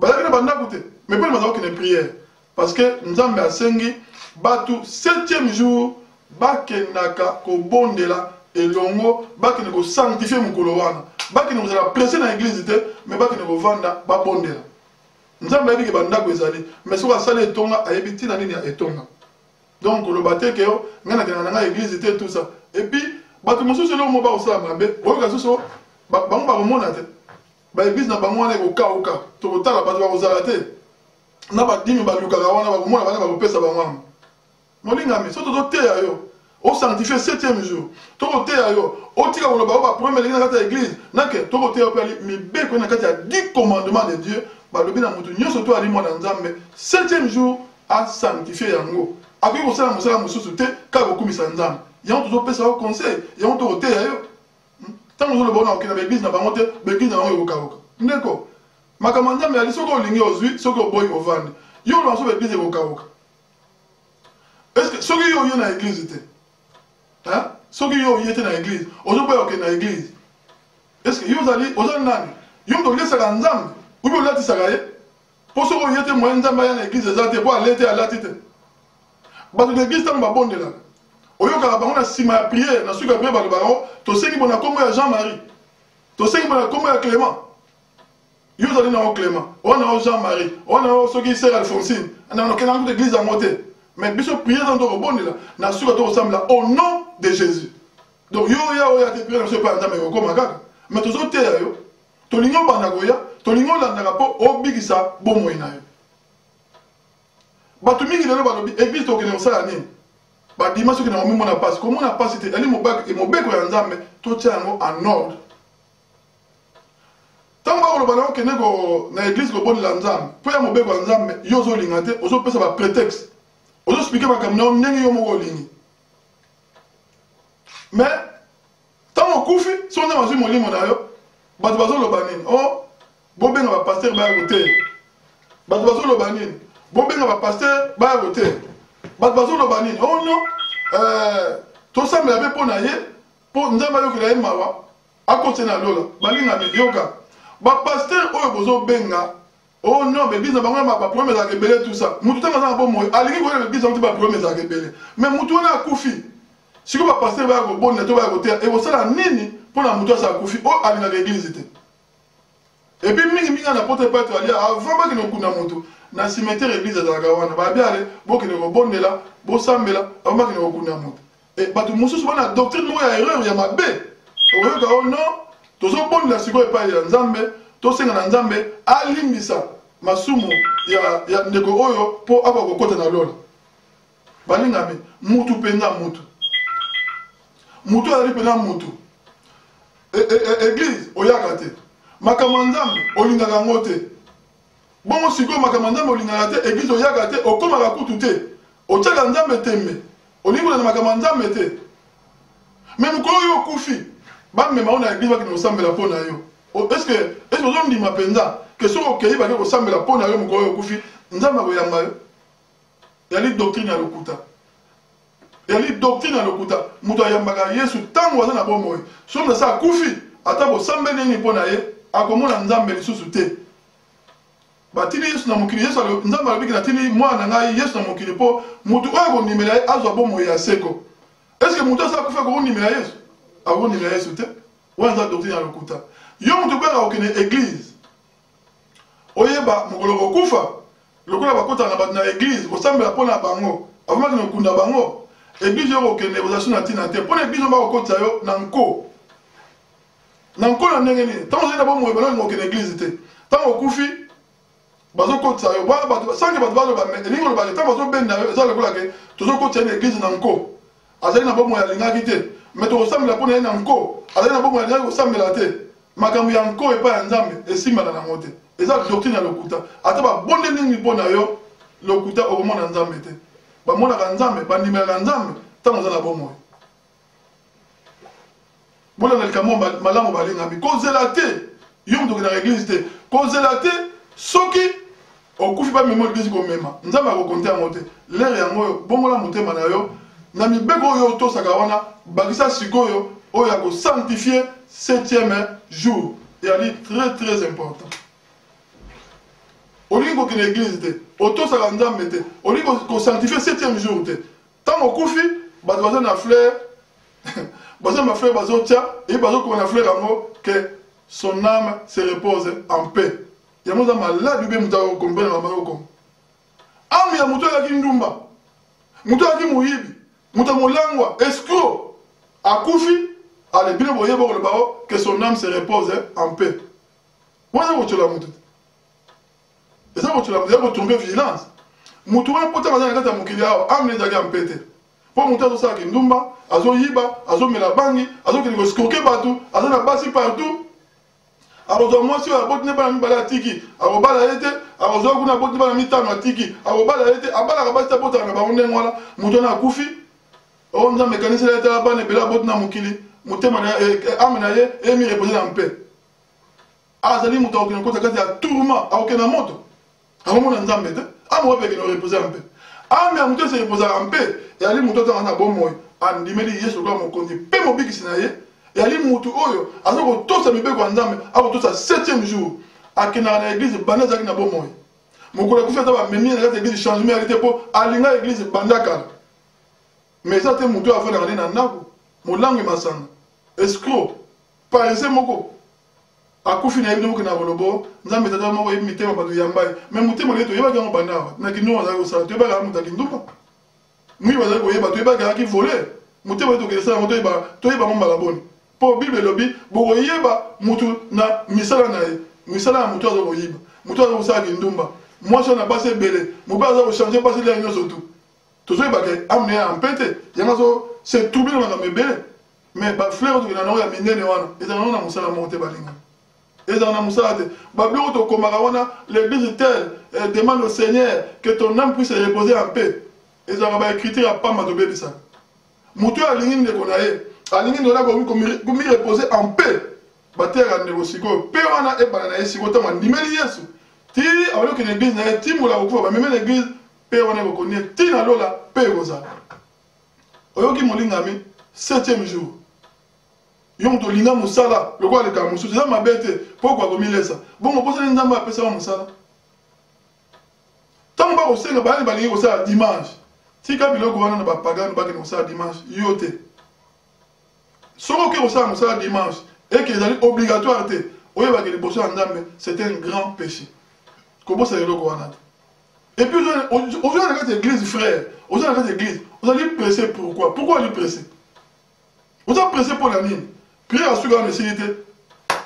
mais pour les prière parce que nous avons asengi batu 7e jour bakenaka ko bondela elongo bakene ko sanctifier mukolo wana bakene ko la presser na église te mais bakene ko vanda ba bondela nous avons dit que bandako ezali mais so ka sala etonga ayebi tina nini ya etonga donc le bateke yo ngana kana na église te tout ça et puis batu mosusu le mo ba osala mabe oyo ka soso ba mo ba mona te ba église na bango wana ekokauka tokotala bato bakozala te na badimi balukaka wana bakomona bana bakopesa bango wana molingami so tozoteya yo osanctifie 7e jour tokoteya yo otika koloba o baprome elingi na kati ya église nake tokoteya yo mpe ali mibeko na kati ya 10 commandements de Dieu balobi na motu nyonso to ali mwana nzambe 7e jour asanctifie yango akoki kosala mosala mosusu te kaka kokumisa nzambe yango tozopesa yo conseil yango tokoteya yo ntango ozoloba ona okenda baeglise na bango te baeglise na bango ekokauka ndeko makambo nzambe ali soki olingi ozwi soki oboyi ovandi yo oloba so baeglise ekokauka estce soki yo oye na église te soki yo oye te na église ozoboya okende na église estce yo ozali nani yo moto olesaka nzambe ubi olatisaka ye mpo soki oye te moye nzambe aya na église eza te mpo ale te alati te bato na église ntango babondelaka oyokaka bango na nsima ya priere na suki ya priere balobaka ngo tosengi bona nkombo ya Jean-Marie tosengi bona nkombo ya Clément yo ozali nango Clément owana yango Jean-Marie owana yango soki sœur Alphonsine okenda nango église yango te mais biso priere ntango tokobondela na suki tokosambela au nom de Jésus donc yo oya oya te priere na so epai ya nzambe ekokoma kaka mais tozoteya yo tolingi obanda koya tolingi olandaka mpo obikisa bomoi na yo bato mingi lelo balobi église tokende kosala nini badima soki na omimona pasi komona pasi te ali mobeko ya nzambe totia yango en ordre ntango bakoloba na okende na église kobondela nzambe mpo ya mobeko ya nzambe yo ozolinga te ozopesa baprétexte ozospike makambo na yo ndenge yo moko olingi mais ntango okufi so nzambe azwi molimo na yo bato bazoloba nini o bobenga bapaster baya koteya bato bazoloba nini bobenga bapaster baya koteya bato bazoloba nini o no tosambela mpe mpo na ye mpo nzambe ayokela ye mawa akoti na lola balingami yoka bapaster oyo bozobenga o no baeglise na bango baproblème ezalaka ebele tout ça mutu ntango aza na bomoi alingi koyena baeglise yango te baproblème ezalaka ebele mais mutu wana akufi sikoyo bapaster baya kobonela to baya koteya ekosala nini mpo na mutu asa akufi oyo alingaka église te epuis mingi na pote pato ali avant bakende kokunda motu na cimetière église ezalaka wana babi ale bokende kobondela bosambela avant bakende kokunda motu bato mosusu bana doctrine moko ya erreur ya mabe okoyoka o non tozobondela sikoyo epai ya nzambe tosenga na nzambe alimbisa masumu ya ndeko oyo mpo akoka kokota na lola balingami mutu mpenza mutu azali mpenza mutu église oyaka te makambo nzambe olingaka yango te bongo sikoyo makambo nzambe olingaka te église oyaka te okomaka kutu te otiaka nzambe tembe olingi kolanda makambo nzambe te me mokolo oyo okufi bamema o na église bakende kosambela mpo na yo estce ozondima mpenza ke soki okei bake kosambela mpo na yo mokolo oyo okufi nzambe akoyamba yo yali doctrine ya lokuta yali doctrine ya lokuta moto ayambaka yesu ntango aza na bomoi soki moto asa akufi ata bosambeli nini mpo na ye akomona nzambe lisusu te batili yesu na mokili yesu nzambe alobiki natili mwana na ngai yesu na mokili mpo motu oyo akondimela ye azwa bomoi ya seko estce motu asa akufi akokondimela yesu akokondimela yesu te wana eza doctrine ya lokuta yo motu kaka okende église oyeba mokolo kokufa lokola bakotana na bato na église kosambela mpo na bango avamaki na okunda bango église yo kokende ozasi na ntina te mpo na église yo bakokotisa yo na nko na ndenge nini ntango ozali na bomoi balolinga okende église te ntango okufi bazokotisa yo sanke bato baloba elingi olobake ntango bazobenda yo eza lokola ke tozokotisa ye na église na nko azali na bomoi alingaki te me tokosambela mpo na ye na nko azali na bomoi alingaki kosambela te makambo ya nko epai ya nzambe esimbana nango te eza doctrine ya lokuta ata babonde nini mpo na yo lokuta okomona nzambe te bamonaka nzambe bandimelaka nzambe ntango oza na bomoi bolanda likambo malamu balingami kozela te yo moto okendaka église te kozela te soki okufi bamema église komema nzambe akokonte yango te lere yango oyo bongola motema na yo na mibeko oyo otosaka wana bakisa sikoyo oyo ya kosanctifie 7e jour eyali très important olingi kokende église te otosaka nzambe te olingi kosanctifie 7e jour te ntango okufi bato baza na fleur baza na fleur bazotia eye bazokoma na fleur yango ke son âme se repose en paix yango eza maladi ube moto akokompene mama yokoma ame ya moto ayaki ndumba moto ayaki moyibi moto molangwa escro akufi ale bino boyeba koloba o ke son âme se repose en paix wana kochola mutu eza kochola mutu ya kotombe vigilance mutu wana pota baza na kati ya mokili awa amene ezalaki ya mpe te mpo mutu azosalaki ndumba azoyiba azomela bangi azokende kosikoke bato aza na basi partout akozwa mwasi oyo aboti ne bana mibale atiki akobala ye te akozwa kuna aboti bana mitano atiki akobala ye te abalaka basi te abotaka na bango ndenge wana mutu wana akufi oyo nzambe ekanisela ye tala bana ebele aboti na mokili motema ame na ye emi repose na mpe azali mutu akokende kota kati ya tourment akokende na moto akomona nzambe te ame oyo pekende orepose na mpe ame ya mutu ese reposaka mpe eyali mutu atanga na bomoi andimeli yesu lokola mokonzi mpe mobikisi na ye eyali mutu oyo aza kotosa mibeko ya nzambe akotosa 7e jour akendaka na eglize banda azalaki na bomoi mokolo akufi ata bamemi na kati ya eglize changement yali te mpo alinga eglize banda kala mais eza te mutu oyo afandaka nde na ndako molango emasanga escro parise moko akufi na yebi te mokende na kolobo nzambe tata moko yebi mitema bato yambai mais motema nde toyebaki yango banda awa na kindomo azalaki kosala toyebaki yango moto akindumba mwi bazali koyeba toyebaki ayaki vole motema nde tokende sala yango toyeba yango mbala boni mpo bible elobi bokoyeba mutu na misala na ye misala ya mutu aza koyiba mutu aza kosala kindumba mwasi na basi ebele mobali aza kochange basi lea nyonso tu tozoyebaka amene ya mpe te yango azo se trouble na makambo ebele mais bafleur tokenda nango ya minene wana ezala nango na mosala moko te balinga ezala na mosala te babiloko tokomaka wana l'église telle demande au seigneur que ton âme puisse reposer en paix ezalaka baécriture ya pamba tobebisaka mutu oyo alingi ndeko na ye alingi ndeko na komi reposer en paix bateyaka ndeko sikoyo mpe wana ebana na ye sikoyo ntango andimeli yesu ti abali okende église na ye ti mola kokufa bamemi na église mpe wana ekokonie ti na lola mpe ekozala oyoki molingami 7e jour yo moto olinga mosala lokola alekaka mosusu eza mabe te mpo okwa komilesa bongo posani nzambe apesaka mosala ntango bakosenga bayani balingi kosala dimanche tika biloko wana na bapagano bakende kosala dimanche yo te soki oke kosala mosala dimanche eke ezali obligatoire te oyebaka liboso ya nzambe c'est un grand péché kobosala eloko wana te et puis ozwa na kati église frère ozwa na kati église ozali pressé pourquoi ali pressé oza pressé mpo na nini priere asuki wana esili te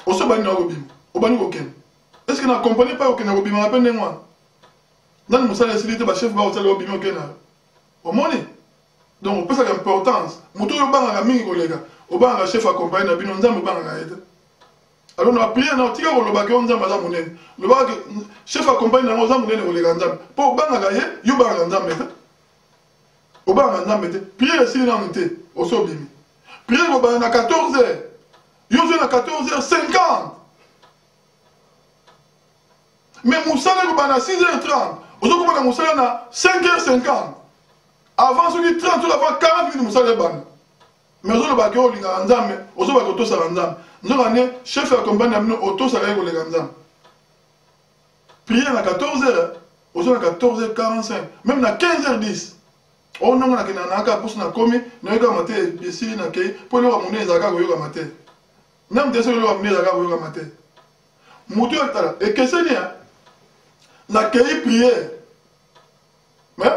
oso bani na kobima obani kokende est ce que na compagnie mpa okende kobimaka mpe ndenge wana nani mosala esili te bachef bakosala obimi okende nayo omoni donc opesaka importance moto oyo obangaka mingi koleka obangaka chef accompagne na bino nzambe obangaka ye te alors na priere na otika kolobaka yo nzambe aza monene lobaka chef accompagne nango oza monene koleka nzambe mpo obangaka ye yo obangaka nzambe te obangaka nzambe te priere esili nanu te oso obimi priere kobanga na 14h yo ozwi na 14h50 mais mosala ekobanga na 6h30 ozokobana mosala na 5h50 avant soki 30 to avant 40 minutes mosala ebanda mais ozolobaka yo olingaka nzambe ozobaka otosaka nzambe nzoka nde chef ya compagnie na bino otosaka ye koleka nzambe priere na 14h ozwa na 14h45 même na 15h10 oyo ndongo nakendaka na aka pusu nakomi nayoka te esili nakei mpo eloko ya monene ezalaka koyokama te name te soki eloko ya monene ezalaka koyokama te motu oyo tala ekeseni nakei priere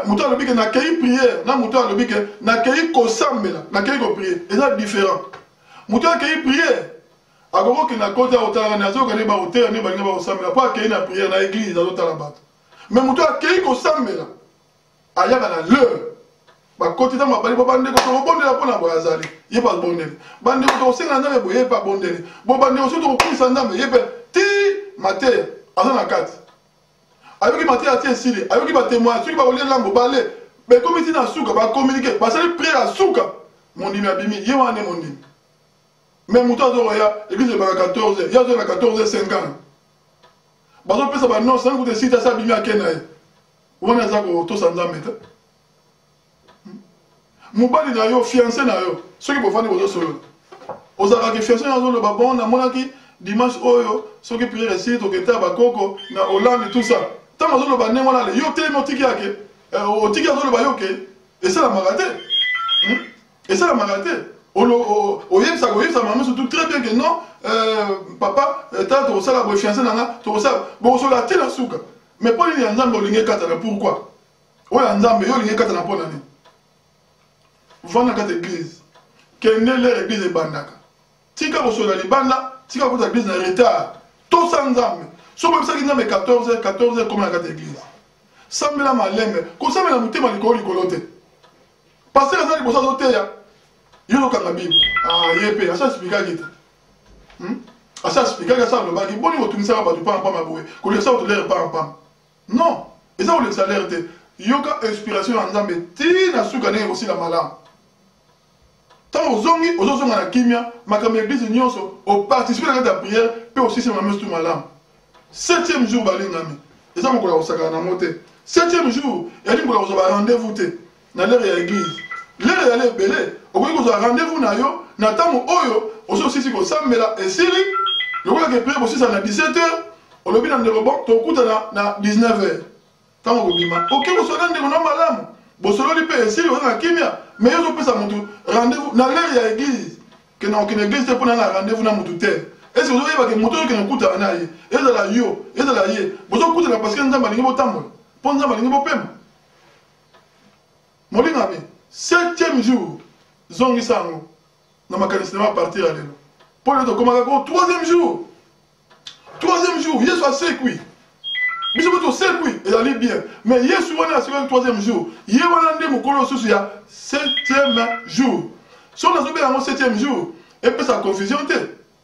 motu alobi ke nakei priere na motu alobi ke nakei kosambela nakei kopriere eza différent motu akei priere akokokenda kota kotalaka ne azokende bakotera nde balinga bakosambela mpo akei na priere na église azotala bato mais motu akei kosambela ayaka na l'heure bakoti ntango babali bo bandeko tokobondela mpona boye azali ye mpe abondeli bandeko tokosenga nzambe boye ye mpe abondeli bo bandeko soki tokokumisa nzambe ye mpe ti mateya aza na kati ayoki mateya atie esili ayoki batémoigne soki bakolia lambo bale bekomi ti na suka bakommunike basali priere ya suka mondimi abimi ye wana nde mondimi mais moto azokoya église ebaka 14h ye azoya na 14h50 bazopesa banonse sangi kuta esili asi abimi ake na ye wana aza kotosa nzambe te mobali na yo fiancé na yo soki bofandi bozosolola ozalaka fiancé na azoloba bon namonaki dimanche oyo soki priere esili tokende ya bakoko na Hollande tout ça ntango azoloba ndenge wana ale yo telemi otiki yake otiki azoloba yo ke esalamaka te esalamaka te oyebisaka mama surtout très bien que non papa tala tokosala boye fiancé nanga tokosala bokosolola te na suka mais mpo nini ya nzambe olingi ekatana pourquoi oyo ya nzambe yo olingi ekatana mpo na nini vanda kati église kende lere église ebandaka tika kosola libanda tika kota église na retard Tout ça nzambe. So même ça qui nzambe 14h comme la carte église. Sambela malembe. Ko sambela mutema likolo likolote. Passer ça libosa zoteya. Yo kanga Bible. Ah yepe, asa expliquer kita. Asa expliquer ça le bagi. Boni otunisa ba du pa maboue. Ko le ça o l'air pa. Non. Et ça on le salaire te. Yoka inspiration en nzambe ti na suka ne aussi la malam. Tant aux zongi, aux zongi na kimia, makam église nyonso, au participer à la prière, peut aussi se mamer tout malam. 7e jour balingami. Et ça mon kola osaka na moté. 7e jour, il y a dit kola osaka rendez-vous te na l'air ya église. L'air ya le belé, au kola osaka rendez-vous na yo, na tamo oyo, aussi si ko sambela et sili, le kola ke prière aussi ça na 17h, au lobby na ndebo to kuta na 19h. Tant au bima. OK, vous sortez de mon malam. Bosolo li pe esi on a kimia mais yo pesa mutu rendez-vous na l'air ya église que na aucune église pour na rendez-vous na mutu terre est-ce que vous voyez que mutu que na kuta na ye et de la yo et de la ye bozo kuta na parce que nzamba lingi botambo pour nzamba lingi bopema molinga mi 7e jour zongi sango na makanisi na partir à lelo pour le to komaka ko 3e jour yesu a sekui. Mais je veux circuit et aller bien. Mais hier souvent on a le 3e jour. Hier on a dit mon sous ya 7e jour. Si on a sauvé en 7e jour, et puis ça confusion te.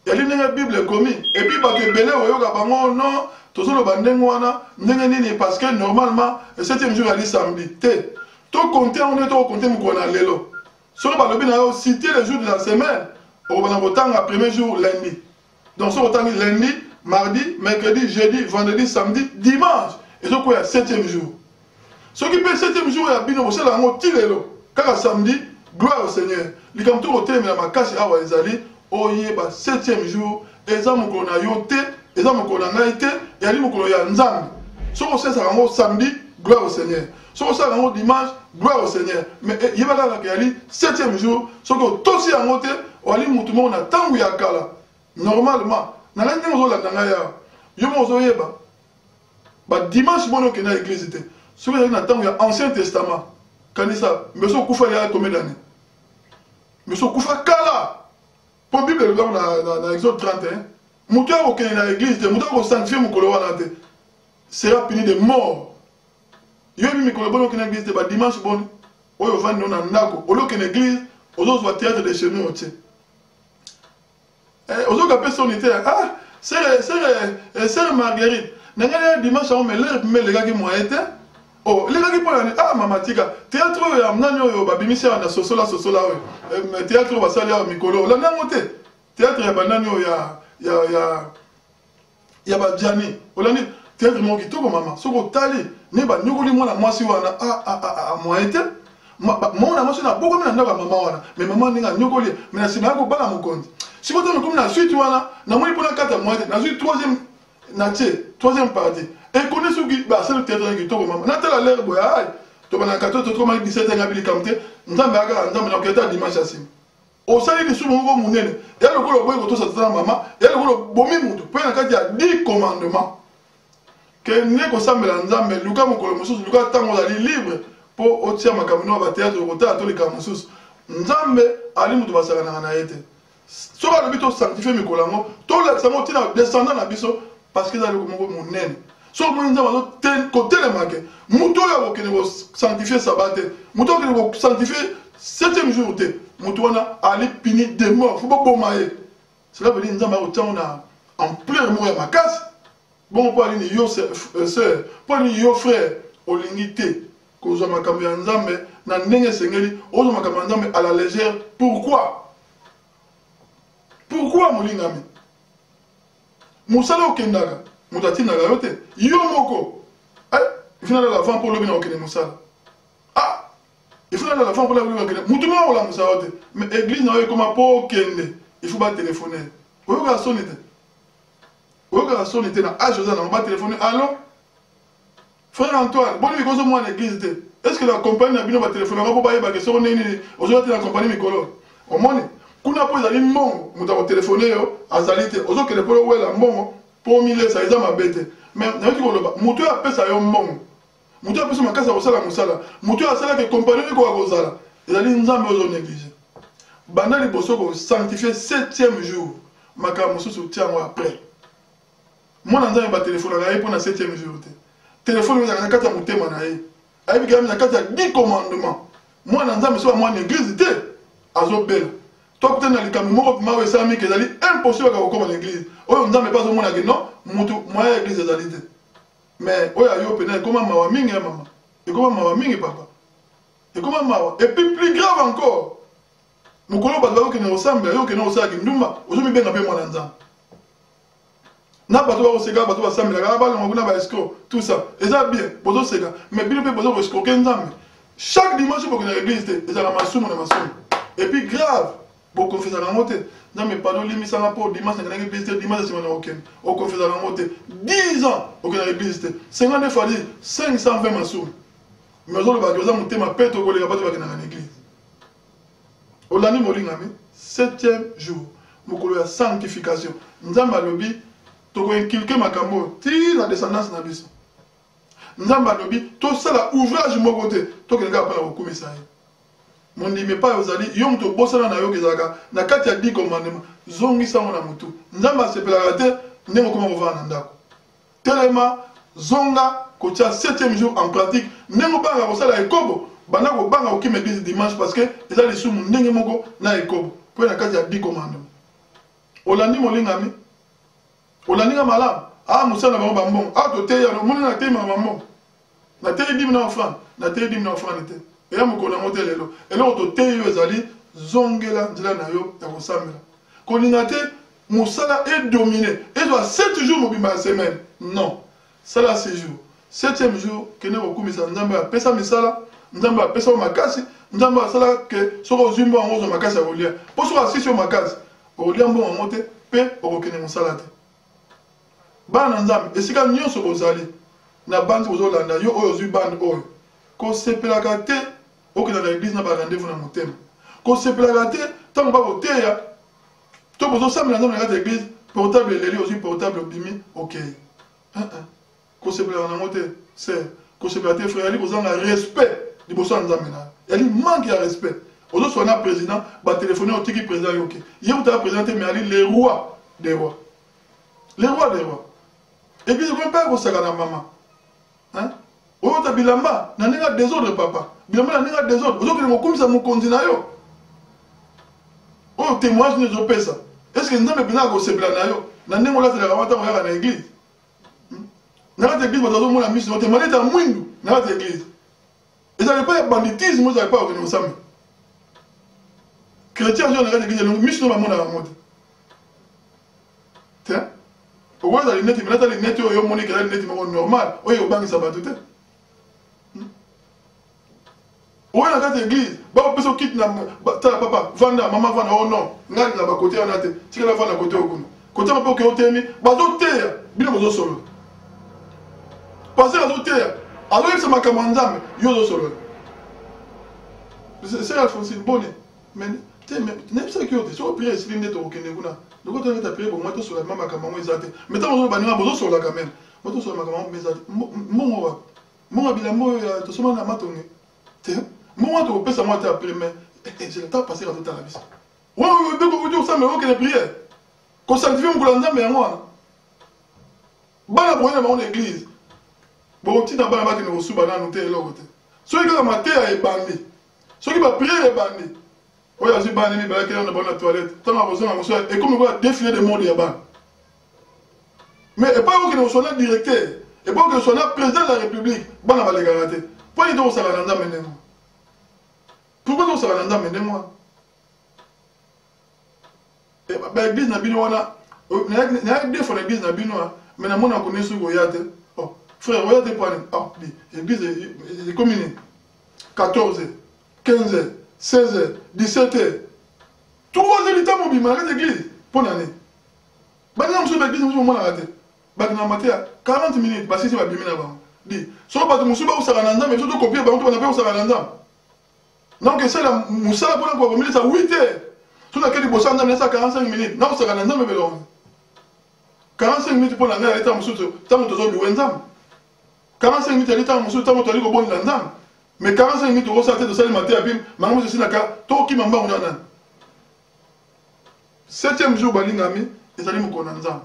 Il y a une Bible commis. Et puis parce que belé o yoga bango non, tout ça le bandeng wana, ndenga parce que normalement le 7e jour ali samedi. Te. To compter on est to compter mon kona lelo. Si on va le bien citer les jours de la semaine, on va autant à premier jour lundi. Donc sur autant lundi mardi, mercredi, jeudi, vendredi, samedi, dimanche. Et ce quoi, 7e jour. Ce qui fait 7e jour, il y a bien aussi la mot tilelo. Car samedi, gloire au Seigneur. Les comme tout le thème, la casse à Wazali, oh yeba 7e jour, et ça mon qu'on a yoté, et ça mon qu'on a été, et ali mon qu'on a nzambe. Ce qu'on sait, ça rend samedi, gloire au Seigneur. Ce qu'on sait, ça rend dimanche, gloire au Seigneur. Mais il y a là qui ali 7e jour, ce qu'on tosi à monter, ou ali mon tout le monde a tant ou yakala. Normalement. Na la ndenge ozola ndanga ya yo mo ozoyeba ba dimanche mono ke na église te soki ezali na ntango ya ancien testament kanisa mbeso okufa ya combien d'années mbeso okufa kala po bible elobi na exode 31 moto akokende na église te moto akosanctifie mokolo wana te sera puni de mort yoyebi mikolo boni okende na église te ba dimanche boni oyo ovandi no na ndako olokende église ozozwa théâtre de chemin otie Ozoka personne était ah c'est Marguerite n'engagez dimanche on met les gars qui m'ont été oh les gars qui parlent ah maman tika théâtre ya mnanyo yo babimisi na sosola théâtre va salir à mikolo la nangote théâtre ya bananyo ya bajani olani théâtre mon kitoko maman soko tali ne ba nyokoli mwana mwasi wana moi été moi na mwasi na boko na ndaka maman wana mais maman ninga nyokoli mais na sima ko bala mokonzi. Si vous avez comme la suite, na moi pour la 4 mois, na suite 3e partie. Et connaissez ce qui c'est le théâtre qui tombe maman. Na tala l'air boya, to bana 14 to 17 ans abili kamte, nzambe aga nzambe na keta dimanche asim. O sali ni sumo ngo munene. Ya le ko boy ko to sa maman, ya le ko bomi mutu. Pour na kati ya 10 commandements. Que ne ko sambela nzambe, luka mokolo mususu, luka tango za libre pour otia makamino ba théâtre ko ta to le kamususu. Nzambe ali mutu basaka na yete. Si on a le but de sanctifier mes collègues, tout le monde est descendant à biso parce qu'ils ont mon naine. Si on a un côté de marqué, mouton a sanctifier sabbat, mouton a sanctifier 7e jour, mouton a allé punir des morts. Il ne faut pas bomber. Cela veut dire que nous sommes en plein mot à ma casse. Bon, pour aller yo sœur, pour aller yo frère, au limité, que nous sommes en Nzambe, na nenge sengeli, nous sommes en Nzambe à la légère. Pourquoi? Pourquoi molingami? Musala okendaka, mutati na yote. Yo moko. Il faut aller à l'avant pour le bien okene musala. Ah, il faut aller à l'avant pour le bien okene. Mutuma ola musala yote. Mais église na yo comme po okende. Il faut pas téléphoner. Oyo ka sonite. Oyo ka sonite na José na ba téléphoner. Allô? Frère Antoine, bon mi kozo moi l'église te. Est-ce que la compagnie na bino ba téléphoner ko ba yeba que so nini ozo la compagnie mikolo. Au moins kuna po ezali mbongo moto akotelefone yo azali te ozokende mpo owela mbongo mpo milesa eza mabe te mais nayoki koloba moto oyo apesa yo mbongo moto oyo apesa makasi ya kosala mosala moto oyo asalaki kompani ekoka kozala ezali nzambe ozonéglige banda liboso kosanctifie 7e jour makambo mosusu tiango après Moi, je vais téléphone pour le 7e jour. Téléphone, je vais faire un thème. Je vais faire 10 commandements. Moi, je vais faire une église. Azobel. Toi, tu as dit que c'est impossible de faire l'église. On ne pas au monde non, moi l'église est allée. Mais on a eu comment mawa mingi maman. Et comment mawa mingi papa. Et comment mawa. Et puis plus grave encore. Nous connaissons pas que nous ressemble, que nous sommes qui nous aujourd'hui bien appelé moi dans n'a pas toi au sega pas toi samedi la ba on a ba escroc tout ça. Et ça bien, bozo sega. Mais bien peut bozo escroquer nzambe. Chaque dimanche pour que l'église et ça la masumu na masumu. Et puis grave, pour confesser la montée. Non mais pas de limite ça n'a pas dimanche dans l'église dimanche c'est mon aucun. Au confesser la montée. 10 ans au que l'église 59 fois 520 masumu. Mais on va dire mon thème pète au collègue pas de dans l'église. Au lani molingami 7e jour. Mokolo ya sanctification. Nzamba lobi to ko inculquer makambo ti la descendance na biso. Nzamba lobi to sala ouvrage moko te to ke nga pa la kokumisa ye. Mon ndimi pa ozali yom to bosana na yo kezaka na kati ya 10 commandements zongisa mona mutu. Nzamba sepelaka te ndenge koma kovana na ndako. Tellement zonga kotia 7e jour en pratique ndenge banga kosala ekobo bana ko banga okime église dimanche parce que eza lisumu ndenge moko na ekobo po na kati ya 10 commandements. Olandi molingami olandinga malamu ah musana bango bambongo ah to teya no mona na tema bambongo na teya 10 na offrande na teya 10 na offrande te eya mokona mote lelo eloko to teya ezali zongela nzela na yo ya kosambela kolinga te musala est dominé et doit 7 jours mobimba ya semaine non sala 6 jours 7e jour kene kokumisa nzambe apesa misala nzambe apesa makasi nzambe asala ke soko ozimbo yango ozwa makasi ya kolia mpo soko asisi yo makasi okolia mbongo yango te mpe okokende mosala te bana nzambe esika nyonso ozali na bandi ozolanda yo oyo ozwi bande oyo kosepelaka te okendaka eglise na barendez-vous na motema kosepelaka te ntango bakoteya to bozosambela nzambe na kati ya eglise portable eleli ozwi portable obimi okei kosepelaka nango te ser kosepela te frère yali kozanga respect liboso ya nzambe na yali manque ya respect ozoswa na président batelefone otiki président yoke ye otala président te mais ali les rois des rois les rois des rois église ko mpe kosaka na mama oyo ta bilamba na ndenge ya désordre papa bilamba na ndenge ya désordre ozokende kokumisa mokonzi na yo oyo témoignage nini ezopesa est ce que nzambe mpenza akosepela na yo na ndenge olatelaka mata koyaka na église na kati ya église bato azomona miso te maleta ya mwindu na kati ya église ezali pa ya banditisme ezali pa okende kosambela chrétien ozo na kati ya église elongo miso no bamonaka ngo te okoza lineti menata lineti oyo omoni keza lineti moko normal oyo obangisa bato te oyo na kati ya église bakopesa okiti na tala papa vanda mama vanda o non ngai na bakote wana te tikala vanda kote oyo kuna kote mpe oke otemi bazoteya bino bozosolola paster azoteya azoyebisa makambo ya nzambe yo ozosolola ser alfonsine bone mais nayebisaki yo te soki oprie esili nde tokokende kuna loko toleta prie bongo tosola ma makambo yango eza te mais ntango ozoloba ninga bozosola quand même bozosola makambo yango eza te mbongo wapi mbongo ya bilamba oyo tosomana na matonge te mbongo wana tokopesa mwa te apres mais c'est le temps passé azotala biso oyo bekokoti osambela okende priere kosanctifie mokolo ya nzambe yango wana bana boyena bango na église bokotina bana bakende kosuba nanu te eloko te soki kaka mateya ebandi soki bapriere ebandi oyo azwi bana nini balaki na bango na toilette ntango akozonga mosu ekomi koya défilé de monde ya bana mais epai okende kosona directeur epai okende kosona président de la république bana balekaka te mpo nini tokosaka na nzambe ndenge pourquoi tokosaka na nzambe ndenge wana baeglise na bino wana nayaki defo na église na bino mais namona akoni soki oya te frère oya te pane église ekomi nini 14h 15h 16h 17h 3h du temps mobima na kati église mpo na nini baninga mosusu baeglise mosusu omonaka te bakina mateya 40 minutes basisi babimi na bango di soko bato mosusu bakosaka na nzambe biso tokopie bango to bana mpe kosaka na nzambe donc esala mosala mpona kokomilisa 8h so nakeli liboso ya nzambe nasa 45 minutes nakosaka na nzambe belongo 45 minutes mpo na ngai ali ntango mosusu ntango tozoluwe nzambe 45 minutes ali ntango mosusu ntango toali kobondela nzambe mais 45 minutes okosala te tosali mateya bim mango mosusu esinaka tokokima mbango na nani 7e jour balingami ezali mokolo na nzambe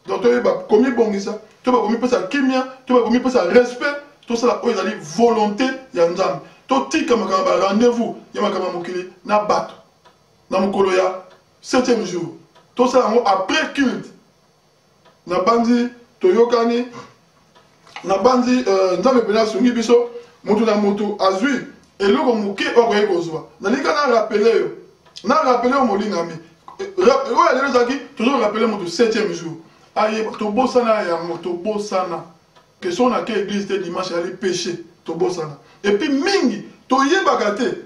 Donc tu vas commis bongisa, tu vas commis ça kimia, tu vas commis ça respect, tout ça là ils volonté ya nzambe. To tika makamba rendez-vous, ya makamba mokili na bato. Na mokolo ya 7e jour. Tout ça après culte. Na bandi toyokani na bandi nzambe pena sungi biso mutu na mutu azui eloko muke okoye kozwa. Na lika na rappeler yo. Na rappeler molingami. Oya lelo zaki toujours rappeler mutu 7e jour. Aye to bosana ya moto bosana. Que son na ke église de dimanche aller pécher to bosana. Et puis mingi to yebaka te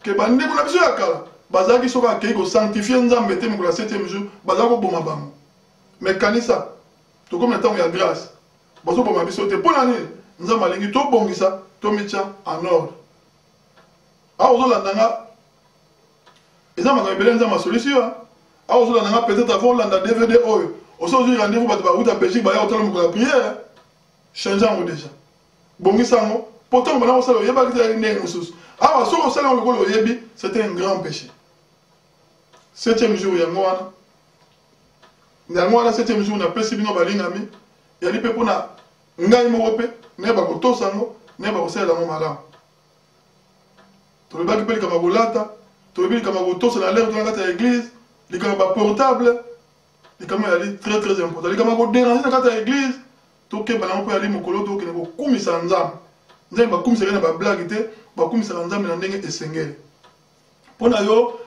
que bande ko na biso ya kala bazaki soka ke ko sanctifier nzambe te mukula 7e jour bazako boma bango. Mais kanisa to comme temps ya grâce bazo boma biso te pona ni nzambe alingi to bongisa to micha en ordre. A ozolanda nga ezama ka bele nzambe solution. A ozolanda nga peut-être avant landa DVD oyo. Aujourd'hui rendez-vous bato ba uta Belgique ba ya hôtel mukula prière. Changeant déjà. Bongisango pourtant on a aussi le yeba qui est né musus. Ah wa so sala le yebi c'était un grand péché. 7e jour ya ngwana. Na ngwana 7e jour na pesi bino balingami. Ya li pe pona ngai mo pe ne ba ko tosango ne ba ko sala mo malamu. To le ba ki pe kama bolata, to le bi kama ko tosa na l'air de la église, li kama ba portable, li kama ya li très très important. Li kama ko déranger na kata église. Toke bana mpo ali mokolo to ke ko kumisa nzambe nzambe ba kumisa na ba blague te ba kumisa nzambe na ndenge esengeli pona yo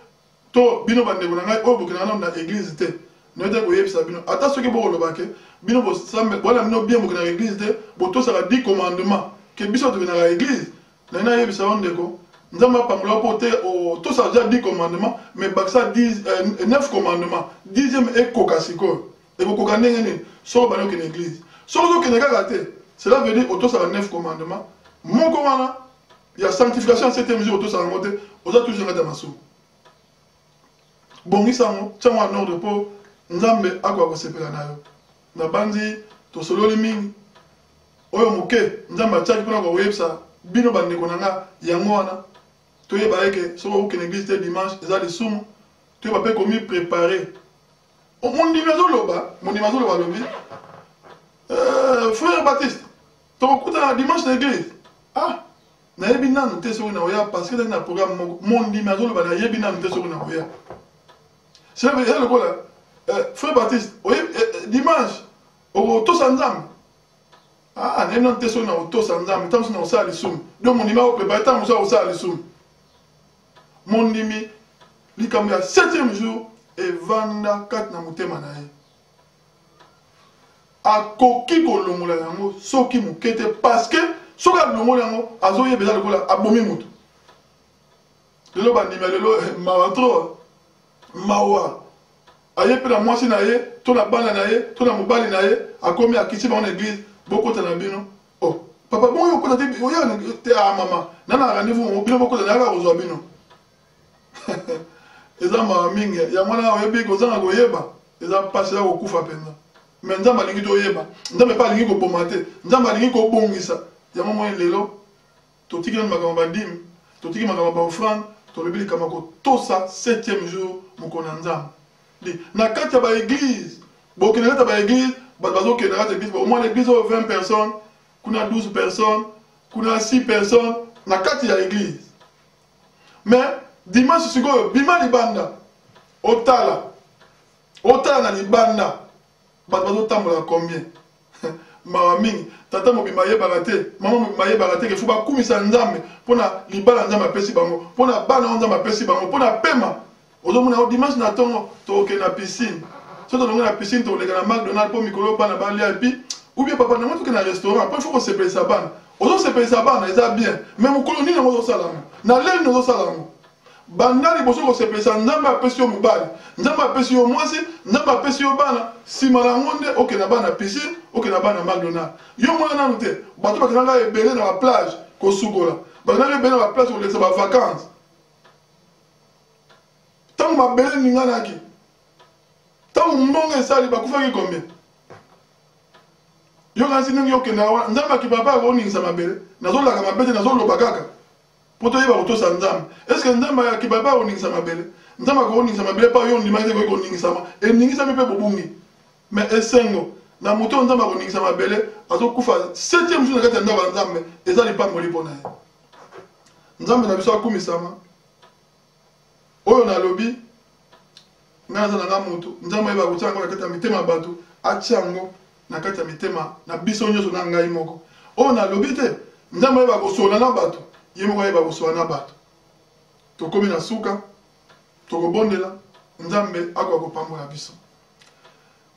to bino bande ko ngai o bokina na église te no te ko yebisa bino ata soki bo lobake bino bo sambe bona bino bien bokina église te bo to sala 10 commandements ke biso to na église na yebisa onde ko nzambe pamula po te o to sala déjà 10 commandements mais baksa 9 commandements 10e e kokasiko e ko kokandenge ni so bano ke na église. Surtout que cela veut dire autour ça 9 commandements. Mon commandement, il y a sanctification 7e jour autour ça monter. Aux autres toujours dans ma sou. Bon, ça tiens en ordre pour nzambe akwa ko sepela nayo. Na bandi to solo limingi. Oyo moke nzambe tchaki pona ko websa bino bande konanga yango wana. To yeba eke so ko l'église de dimanche eza les soum. To yeba pe komi préparer. Mon dimazo loba lobi. Frère Baptiste, tu as dimanche de l'église. Ah, na yebina nous te sur na oya parce que dans le programme mon dimanche na yebina nous te sur na oya. C'est le là. Frère Baptiste, dimanche au to sanzam. Ah, na non te sur na to sanzam, tant na osa lisum. Donc mon dimanche préparer tant osa lisum. Mon dimi li kamya 7e jour et vanda 4 na mutema na ye. Akoki kolongola yango soki mukete parce que soka longola yango azoye beza lokola abomi mutu lelo bandima lelo mawatro mawa aye pe na mwasi na ye to na bana na ye to na mobali na ye akomi akisi ba na église bokota na bino oh papa bon yo kota te oya te a mama nana rendez-vous mo bino bokota na ka kozwa bino eza ma mingi ya mwana oyebi kozanga koyeba eza pasi ya kokufa penza. Mais nzambe alingi to yeba nzambe pa alingi ko bomate nzambe alingi ko bongisa ya momo lelo to tiki na makambo badim to tiki makambo ba offrande to lebili kama ko tosa 7e jour mokona nzambe di na kati ya ba église bokina kati ba église bazo ke na kati église au moins l'église 20 personnes kuna 12 personnes kuna 6 personnes na kati ya église mais dimanche sikoyo bima libanda otala na libanda bazo tambola combien mawa mingi tata mobimba yebaka te mama mobimba yebaka te ke fu bakumisa nzambe mpona libala nzambe apesi bango mpona bana nzambe apesi bango mpona pema ozomona dimanche na ntongo toke na piscine so tolongi na piscine toleka na McDonald mpo mikolo bana balia epi ou bien papa nango toke na restaurant mpo ifo kosepelisa bana ozosepelisa bana eza bien mais mokolo nini yango ozosalango na leli nozosalango banda liboso kosepelisa nzambe apesi yo mobali nzambe apesi yo mwasi nzambe apesi yo bana nsima na yango nde okenda bana piscine okenda bana McDonald yo mwana nanu te bato bakendanga ebele na baplage kosukola bakendanga ebele na baplage kolekisa bavacance ntango mabele ninganaki ntango mbongo esali bakufaki combien yo kansi ndenge okenda wana nzambe akipapa akoningisa mabele nazolaka mabete nazoloba kaka po toyeba kotosa nzambe eske nzambe akipapa akoningisa mabele nzambe akoningisa mabele pa yo ndimaki te koyi koningisama eningisami mpe bobungi mais esengo na moto nzambe akoningisa mabele azokufa 7e jour na kati ya ndako ya nzambe eza lipamboli mpo na ye nzambe na biso akumisama oyo nalobi ngai naza na nga moto nzambe ayeba kotia yango na kati ya mitema ya bato atia yango na kati ya mitema na biso nyonso na ngai moko oyo nalobi te nzambe ayeba kosola na bato ye moko ayeba kosola na bato tokomi na suka tokobondela nzambe akoka kopambola biso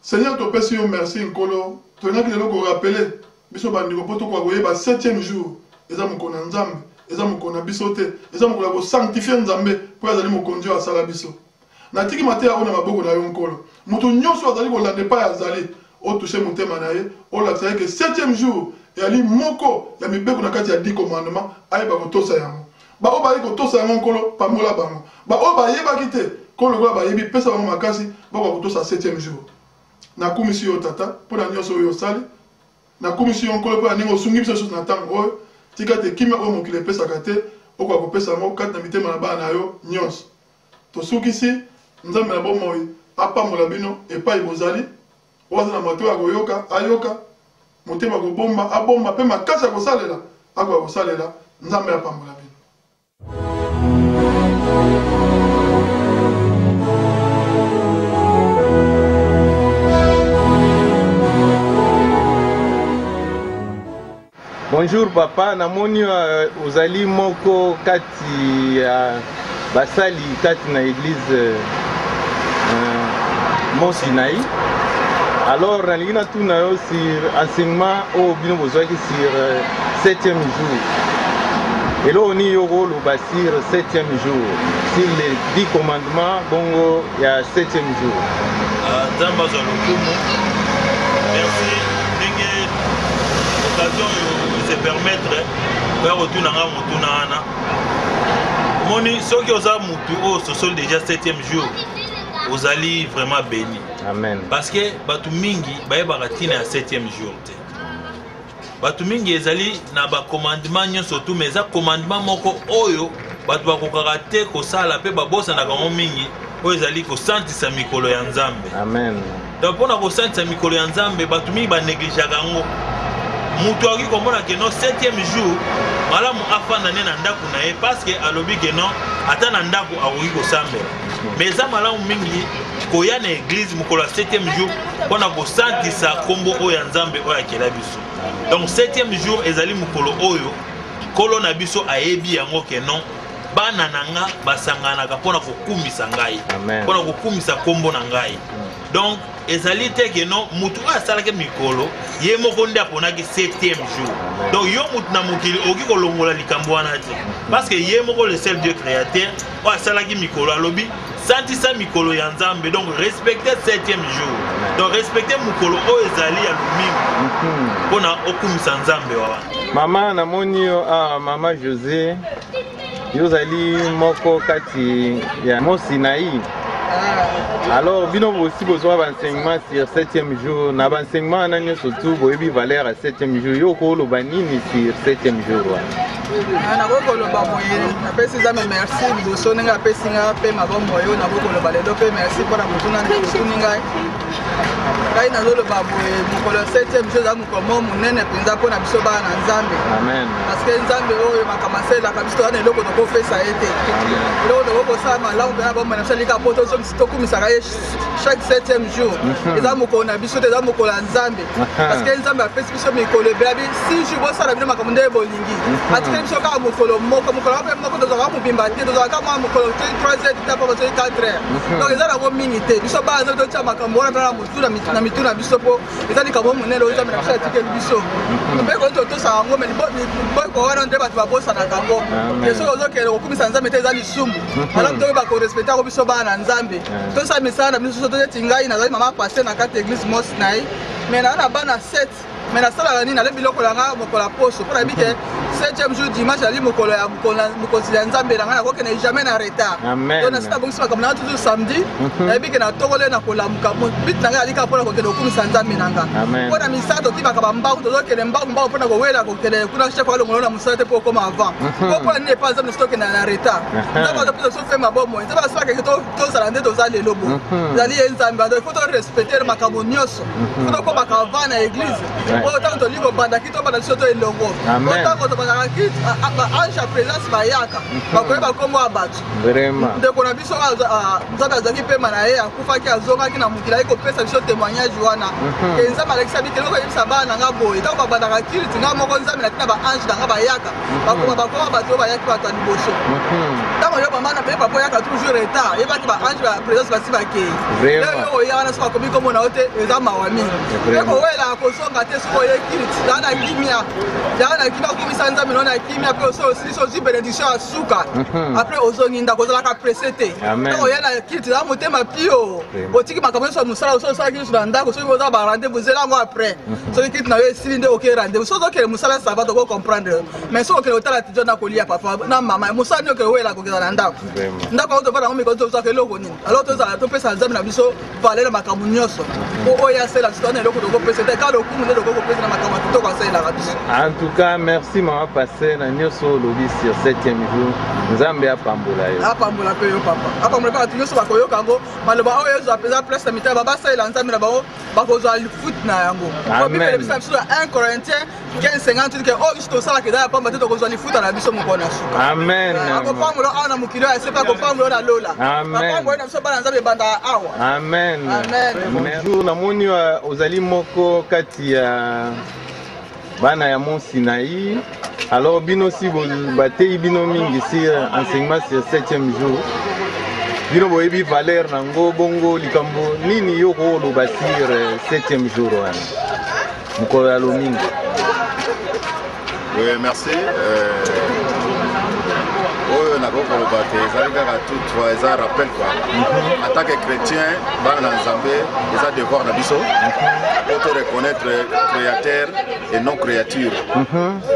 Seigneur topesi yo merci nkolo tolingaki lelo korapele biso bandeko mpo tokoka koyeba 7e jour eza mokolo na nzambe eza mokolo na biso te eza mokolo ya kosanctifie nzambe mpo azali mokonzi oyo asala biso natiki mateya oyo na maboko na yo nkolo moto nyonso azali kolanda epai azali otushe motema na ye olakisa ye ke 7e jour eyali moko ya mibeko na kati ya 10 commandement ayeba kotosa yango baoyo bayei kotosa yango nkolo pambola bango baoyo bayebaki te nkolo lokola bayebi pesa bango makasi bakoka kotosa 7e jour nakumisi yo tata mpona nyonso oyo osali nakumisi yo nkolo mpona ndenge osungi biso susu na ntango oyo tika te kimia oyo mokili epesaka te okoka kopesa yango kati na mitema na bana na yo nyonso tosukisi nzambe na bomoi apambola bino epai bozali oyo aza na mato ya koyoka ayoka motema kobomba abomba mpe makasi ya kosalela akoka kosalela nzambe apambola bino. Bonjour papa, namoni ozali moko kati basali kati na église Mont Sinaï. Alors nalingi natuna yo sur enseignement oyo bino bozwaki sur 7e jour. Elo oni yo koloba sur 7e jour, sur les 10 commandements bongo ya 7e jour. Nzambe azwa lokumu. Merci. Ndenge occasion se permettre de retourner à Moutounana. Moni, ceux qui ont mutu ce sont déjà 7e jour. Vous allez vraiment béni. Amen. Parce que Batu Mingi, Bayebaratine à 7e jour. Batu Mingi, ils allaient na ba commandement surtout, mais ça commandement moko oyo, Batu Bakokarate, Kosala, Pe Babosa na Gamon Mingi, ils allaient ko senti sa mikolo ya Nzambe. Amen. Donc pour na ko senti sa mikolo ya Nzambe, Batu Mingi ba négliger gango. Mutu aki komona ke no 7e jour malamu afanda ne na ndaku na ye parce que alobi ke no ata na ndaku akoki kosambela mais eza malamu mingi koya na église mokolo ya 7e jour mpona kosantisa kombo oyo ya nzambe oyo akela biso donc 7e jour ezali mokolo oyo kolo na biso ayebi yango ke non bana na nga basanganaka mpona kokumisa ngai mpona kokumisa kombo na ngai donc ezali te ke non mutu oyo asalaki mikolo ye moko nde aponaki 7e jour donc yo mutu na mokili okoki kolongola likambo wana te parce que ye moko le seul Dieu créateur oyo asalaki mikolo alobi santisa mikolo ya nzambe donc respecter 7e jour donc respecter mokolo oyo ezali ya lomingo mpona okumisa nzambe wana. Mama namoni yo mama José yo ozali moko kati ya Mont Sinaï. Alors, bino aussi besoin d'enseignement sur 7e jour. Na enseignement nani surtout boyebi valeur à 7e jour. Yo ko lo banini sur 7e jour. Na ko lo ba moye. Na pesi za me merci biso ninga pesi nga pe mabombo yo na ko lo ba lelo pe merci pour la mutuna ninga. Kai na lo ba moye mukolo 7e jour za mukomo munene pinza pona biso ba na Nzambe. Amen. Parce que Nzambe oyo makamasela kabiso na eloko to ko fesa ete. Eloko to ko sama la on na bomba na shalika poto tokumisaka ye chaque 7e jour eza mokolo na biso te eza mokolo ya Nzambe parce que Nzambe apesi biso mikolo ebelabi 6 jours bosala bino makambo nde bolingi atikeli biso kaka mokolo moko wape moko tozalaka mobimba te tozalaka mwa mokolo 3h tapa basoi 4h donc eza nango mingi te biso bana nzambe totia makambo wana mpona na mitu na biso mpo eza likambo monene oyo Nzambe na biso atikeli biso mpe koyi totosaka yango me boyko wana nde bato babosanaka yango te soki ozokende kokumisa Nzambe te eza lisumu malamu tokoyeba korespecte yango biso bana na Nzambe tosala misala na biso toti ngai nazali mama paster na kati église Mont Sinaï mais na bana 7 mais nasalaka nini nalebi biloko na nga mokolo ya poso mpo nayebi ke 7e jour dimanche ali mokolo ya mokonzi ya nzambe na ngai nakokende jamais na retard donc nasita bongisi makambo nanga toujours samedi nayebi ke natokole na kolamuka bit na ngai alika mpona kokende kokumisa nzambe na nga mpo na misala tokimaka bambangu tozokende mbangu mpona kowela kokende kuna chef alongolo na mosala te mpo okoma avant po mpona nini epa nzambe tokende na retard nzambe tope tosofe mabomo nzambe asalaka tozala nde toza lelo bo ezali ye nzambe ado ifo torespecte makambo nyonso fo tokomaka avant na église oyo ntango tolingi kobandaki tobanda biso to elongo ntango tobandakaki baange ya présence bayaka bakoyeba kombo ya bato ndeko na biso nzambe azalaki pema na ye akufaki azongaki na mokili ayi kopesa biso témoignage wana ke nzambe alekisa bikeli okoyebisa bana na nga boye ntango babandaka kiliti nga moko nzambe natina baange na nga bayaka bakoma bato oyo bayaki bato ya liboso ntango yo bamana mpe papa oyaka toujours retard yebaki baange ya présence basi bakei leo oya wana soki akomi komona yo te eza mawa mingi ekowelaka kozonga te soki oye kiliti zala na kimia akomisa nzambe no na kimia mpe osili ozwi bénédiction ya suka apres ozongi ndako ozalaka presse te ntango oya na kiliti zala motema pio otiki makambo nyonso ya mosala osalaki nyonso na ndako soki oza barendez-vous zela yango apres soki kiliti na yo esili nde oke rendez-vous soki ozokende mosala sava toko comprendre mais soki okende otala tijo na kolia papa na mama mosala nini okende oyela kokeza na ndako ndako yango tovanda yango mikolo tozwaka eloko nini alors tozala topesa nzambe na biso valeur na makambo nyonso po oyo asala biso tona eloko tokopesa te kaka lokumu nde tokokopesa na makambo ya kitoko asalelaka biso. En tout cas, merci maman passé na nyonso lobi sur 7e jour. Nzambe apambola yo. Apambola pe yo papa. Apambola pa nyonso bakoyoka yango maloba oyo ezwa pesa place na mitaba basalela nzambe na bango bakozwa foot na yango. Bibele bisa biso 1 Corinthiens 15:58 ke oyo tosala ke da pamba te tokozwa foot na biso mokona suka. Amen. Akopambola ana mokilo ya sepa akopambola na lola. Amen. Apambola na biso bana nzambe banda awa. Amen. Amen. Bonjour namoni ozali moko kati ya bana ya Mont Sinaï. Alors bino si batei bino mingi si enseignement sur 7e jour. Bino boyebi valeur nango bongo likambo nini yoko lo basir 7e jour wana. Mukolo ya lomingo. Oui, merci. On a beaucoup de batailles, ça rappelle quoi. En tant que chrétien, dans l'Anzambé, ils ont devoir d'abisso, auto reconnaître créateur et non créature.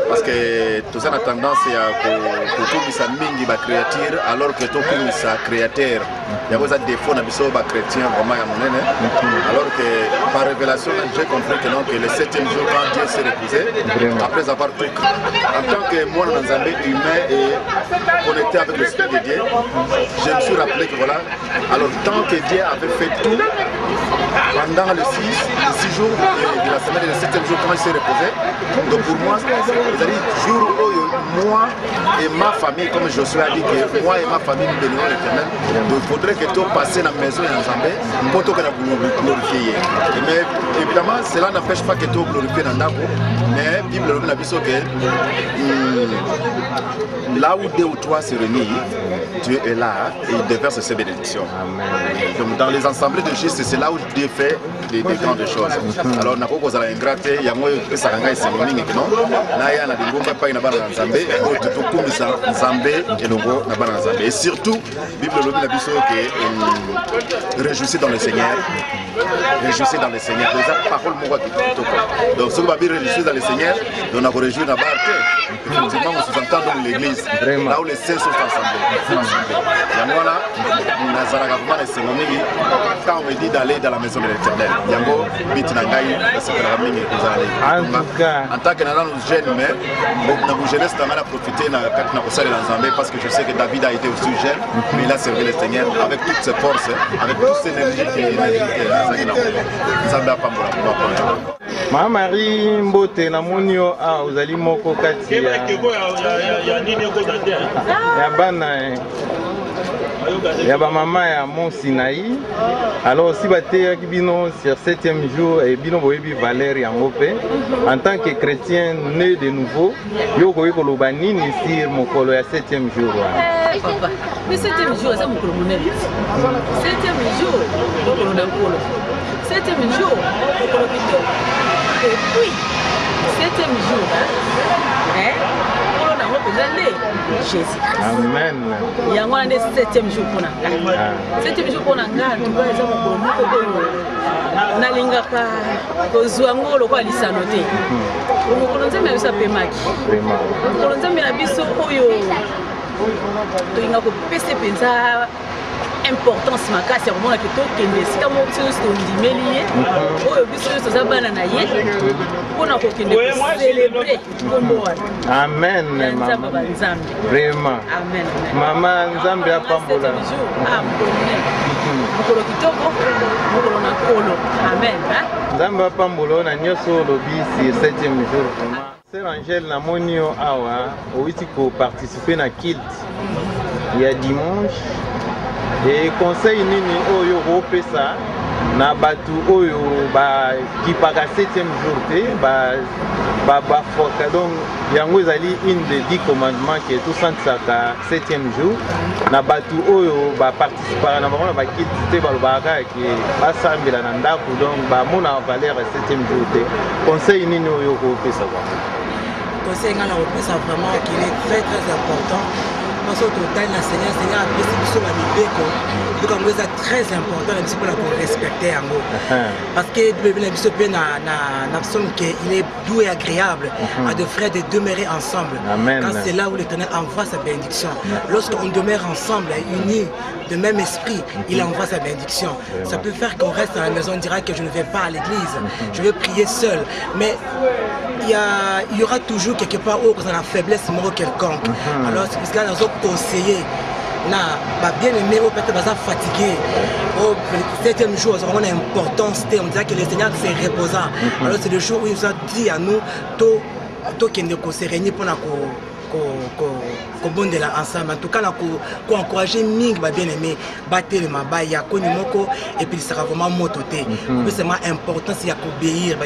Parce que tout ça a tendance à tout ça mingi ba créature, alors que tout ça créateur. Il y a des défauts d'abisso ba chrétien vraiment à mon aîné. Alors que par révélation, j'ai compris que non, que le 7e jour quand Dieu s'est reposé, après avoir tout, en tant que moi dans l'Anzambé humain et connecté avec l'Esprit de Dieu, je me suis rappelé que voilà, alors tant que Dieu avait fait tout, pendant les 6 jours de la semaine, le 7e jour, quand il s'est reposé, donc pour moi, c'est-à-dire jour où moi et ma famille, comme Josué a dit que moi et ma famille nous bénirons l'Éternel, donc il faudrait que tu passes dans la maison et ensemble pour te glorifier. Mais évidemment, cela n'empêche pas que tu glorifies dans la mais la Bible nous a dit que là où 2 ou 3 se réunissent, Dieu est là et il déverse ses bénédictions. Donc dans les assemblées de juste, c'est là où Dieu fait des grandes choses. Alors, nous avons un ingrate, il y a moi qui s'est engagé à non, et surtout, la Bible nous a dit que réjouissez dans le Seigneur. Réjouissez dans le Seigneur. Les paroles donc, ce que va dire réjouissez dans le Seigneur, on a réjoui dans la barque. Effectivement, on sous-entend dans l'église, là où les saints sont ensemble. Et moi là, quand on me dit d'aller dans la maison de l'Éternel, en tant que nous jeunes, mais nous jeunesse, on a profité parce que je sais que David a été aussi jeune, mais il a servi le Seigneur avec toutes ses forces, avec toute cette énergie qui est Mama Marie Mbote na monio uzali moko kati ya bana ya ba mama ya Mont Sinaï. Alors si bateya bino sur 7e jour et bino boyebi valeur yango pe en tant que chrétien né de nouveau yo ko yekoloba nini sur mokolo ya 7e jour wana. Papa, le 7e jour ça mokolo monene. 7e jour mokolo na nkolo. 7e jour mokolo bito. Et puis 7e jour hein on a nzambe Jésus Christ. Amen. Yango wana nde 7e jour mpona nga. 7e jour mpona nga tuba eza mokolo moko oyo nalingaka kozwa yango lokola lisano te. Mokolo nzambe na biso apemaki. Mokolo nzambe na biso oyo tolinga kopesa mpenza importance makasi ya komona ke tokende esika moko biso nyonso tondimeli ye oyo biso nyonso toza bana na ye mpona kokende kocelebre nkombo wana. Amen. Nzambe banzambe. Vraiment. Amen. Mama nzambe apambola. Mokolo kitoko, mokolo na kolo. Amen. Nzambe apambola na nyonso olobi sur 7e jour vraiment. Sœur Angèle namoni yo awa owiti koparticipe na kilt ya dimanche. Et conseil nini oyo kopesa na batu oyo bakipaka 7e jour te bafoka donc yango ezali une des 10 commandements qui est tout santisaka 7e jour na batu oyo baparticipaka na bango na bakiti te balobaka ke basambela na ndako donc bamona valeur ya 7e jour te. Conseil nini oyo kopesa bango? Conseil nga na kopesa vraiment qu'il est très très important. Parce que total la Seigneur a pris ce la mibeko donc on est très important un petit peu pour respecter yango parce que le biso pe na somme que il est doux et agréable à de frères de demeurer ensemble. Quand c'est là où l'Éternel envoie sa bénédiction. Lorsqu'on demeure ensemble unis de même esprit, il envoie sa bénédiction. Ça peut faire qu'on reste à la maison, on dira que je ne vais pas à l'église, je vais prier seul, mais il y aura toujours quelque part où on a la faiblesse moro quelconque. Alors c'est parce que là nous avons conseillé na bien aimé au peut-être pas fatigué au 7e jour on a importance on dirait que le Seigneur s'est reposant. Alors c'est le jour où il nous a dit à nous to kende ko se réunir pour kobondela ensemble. En tout cas ko encourager mingi ba bien aimé battre maba ya koni moko et puis ça sera vraiment mototé. C'est vraiment important c'est à obéir.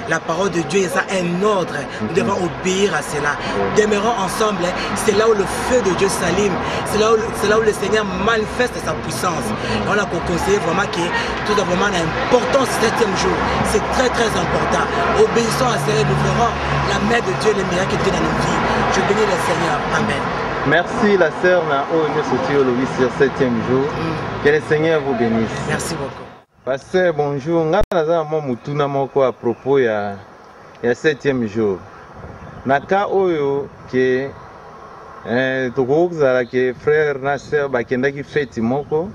La parole de Dieu c'est un ordre. Nous devons obéir à cela. Demeurons ensemble, c'est là où le feu de Dieu s'allume. C'est là où le Seigneur manifeste sa puissance. On a conseillé vraiment que tout a vraiment l'importance du 7e jour. C'est très très important. Obéissons à cela, nous verrons la main de Dieu, les miracles de Dieu dans nos vies. Je bénis le Seigneur. Amen. Merci la sœur na Oyo Sotio sur 7e jour. Que le Seigneur vous bénisse. Merci beaucoup. Pasteur, bonjour. Nga naza mo mutuna moko à propos ya 7e jour. Naka oyo ke tokozala ke frère na sœur bakendaki fête moko.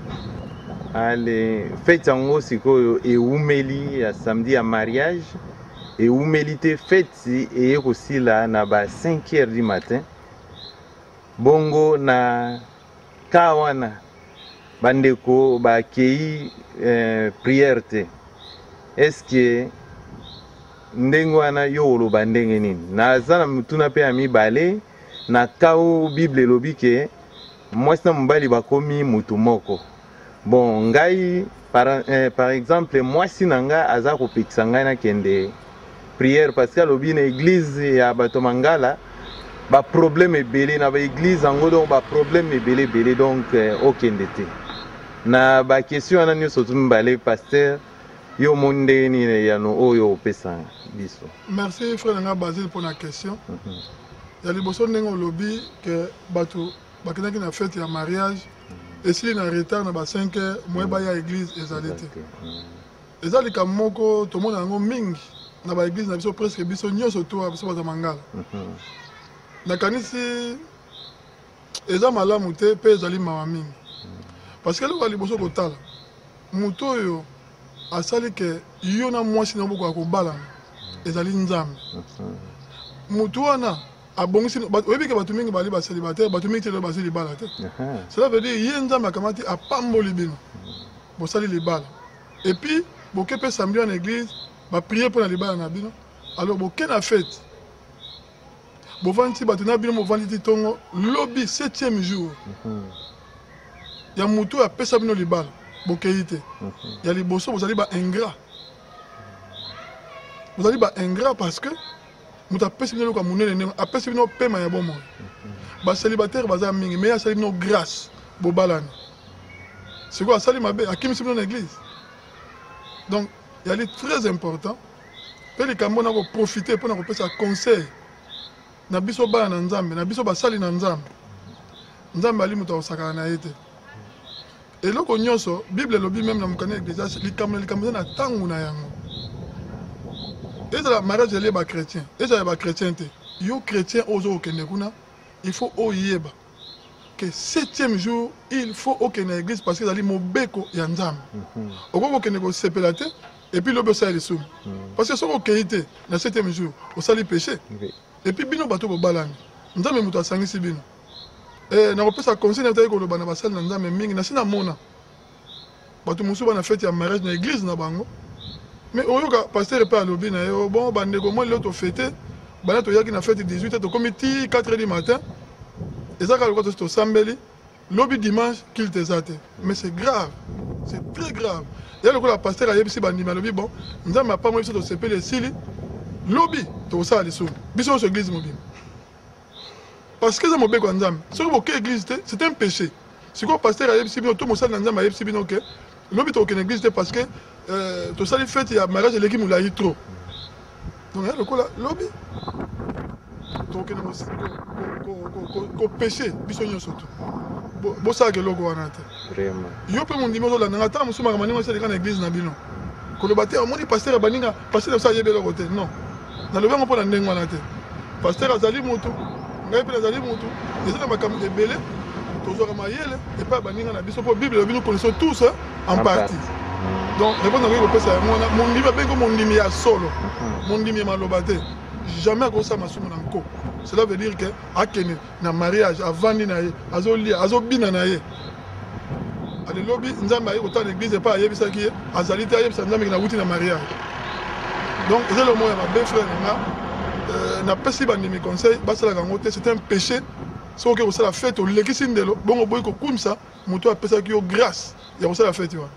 Ale fête yango sikoyo eumeli ya samedi ya mariage. Et humilité fête et aussi là na ba 5h du matin bongo na kawana bandeko ba kei prière te est-ce que ndengwana yolo bandenge nini na zana mutuna pe ami balé na kao bible lobi ke mwasi na mbali bakomi mutu moko bon ngai par exemple mwasi nanga aza kopikisa ngai na kende prière parce que l'obine église ya bato mangala ba problème ebele na ba église ngo donc ba problème ebele donc okende te na ba question ana nyo sotu mbale pasteur yo monde ni ya no oyo opesa biso. Merci frère nga Basile pour la question. Ya liboso ndenge olobi que bato bakendaki na fête ya mariage et si na retard na ba 5 heures moi ba ya église ezalete. Ezalika moko to mona ngo mingi na ba église na biso presque biso nyonso to biso baza mangala na kanisi eza malamu te pe ezali mawa mingi parce que loko liboso kotala mutu oyo asali ke yo na mwasi na boko akobala ezali nzambe mutu wana abongisi oyebi ke bato mingi bali ba célibataire bato mingi te basi libala te cela veut dire ye nzambe akamati apamboli bino bosali libala et puis boke pe samedi en église ba prier pour la libala na bino alors boke na fête bo vanti bato na bino mo vanti tongo lobby 7e jour ya mutu a pesa bino libala boke yite ya liboso bozali ba ingrat parce que muta pesa bino ko munene ne a pesa bino pema ya bomo ba célibataire baza mingi mais ya sali bino grâce bo balana c'est quoi sali mabe akimi bino na église donc il est très important. Les Camerounais vont profiter pour nous faire un conseil. na biso bana na nzambe na biso basali na nzambe nzambe ali moto akosakana na ye te eloko nyonso bible elobi meme na mokanda ecclésiaste likambo eza na ntango na yango ezala mariage eli bachrétien ezala ya bachrétien te yo chrétien ozo okende kuna il faut oyeba que 7e jour il faut okende na église parce que ezali mobeko ya nzambe okoki okende kosepela te et puis lobi osala lisumu parce que soki okei te na 7e jour osali péché et puis bino bato bobalani nzambe moto asangisi bino nakopesa conseil natali koloba na basali na nzambe mingi nasi namona bato mosusu bana fete ya mariage na église na bango mais oyoka pasteur epe alobi na ye bon bandeko moi lelo tofete bana toyaki na fete 18 tokomi ti 4h du matin eza kaka lokola tosi tosambeli lobi dimanche kilte eza te mais c'est grave c'est très grave ya lokola pasteur ayebisi bandimi alobi bon nzambe apamoi biso tosepeli esili lobi tokosala lisumu biso nyonso église mobima parce que eza mobeko ya nzambe soki boke église te c'est un péché sikoyo pasteur ayebisi bino to mosali na nzambe ayebisi bino ke lobi tokokende église te parce que tosali fete ya mariage eleki molai trop donc ya lokola lobi tokokende kopéché biso nyonso to bosalaka eloko wana te yo mpe mondimi ozolandanga ata mosusu makambo ndenge osalika na église na bino koloba te omoni pasteur abaninga pasteur oso ayebi eloko te non nalobi yango mpo na ndenge wana te pasteur azali motu ngai mpe nazali motu eza na makambo ebele tozwaka mayele epai baninga na biso mpo bible elobi nous connaissons tous en partie donc réponse nakoki kopesa yango wana mondimi abengi mondimi ya solo mondimi ya maloba te jamais akosala masumu na nko cela veut dire que akende na mariage avandi na ye azolia azobina na ye alelobi nzambe aye kotala l'église epai ayebisaki ye azali te ayebisa nzambe nauti na mariage donc eza le mot ya mabe frère nanga napesi bandimi conseil basalaka yango te c'est un péché soki oke kosala fete olekisi ndelo bongo boyi kokumisa moto apesaki yo grâce ya kosala fete wana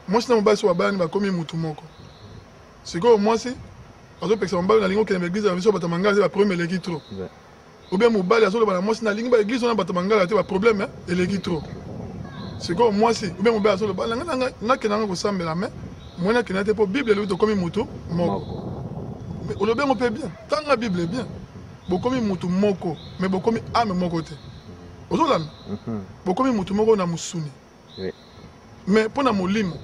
mwasi na mobali so babayani bakomi mutu moko sikoyo mwasi azopekisa mobali nalingi okende baeglise na biso bato mangala te baproblème eleki trop ou bien mobali azoloba na mwasi nalingi baeglise wana bato mangala te baproblème eleki trop sikoyo mwasi ou bien mobali azoloba nakendanga kosambela me moi nakenda te mpo bible elobi tokomi mutu moko mais olobi yango mpe bien tanga bible bien bokomi mutu moko mais bokomi ame moko te ozolanda bokomi mutu moko na mosuni mais mpo na molimo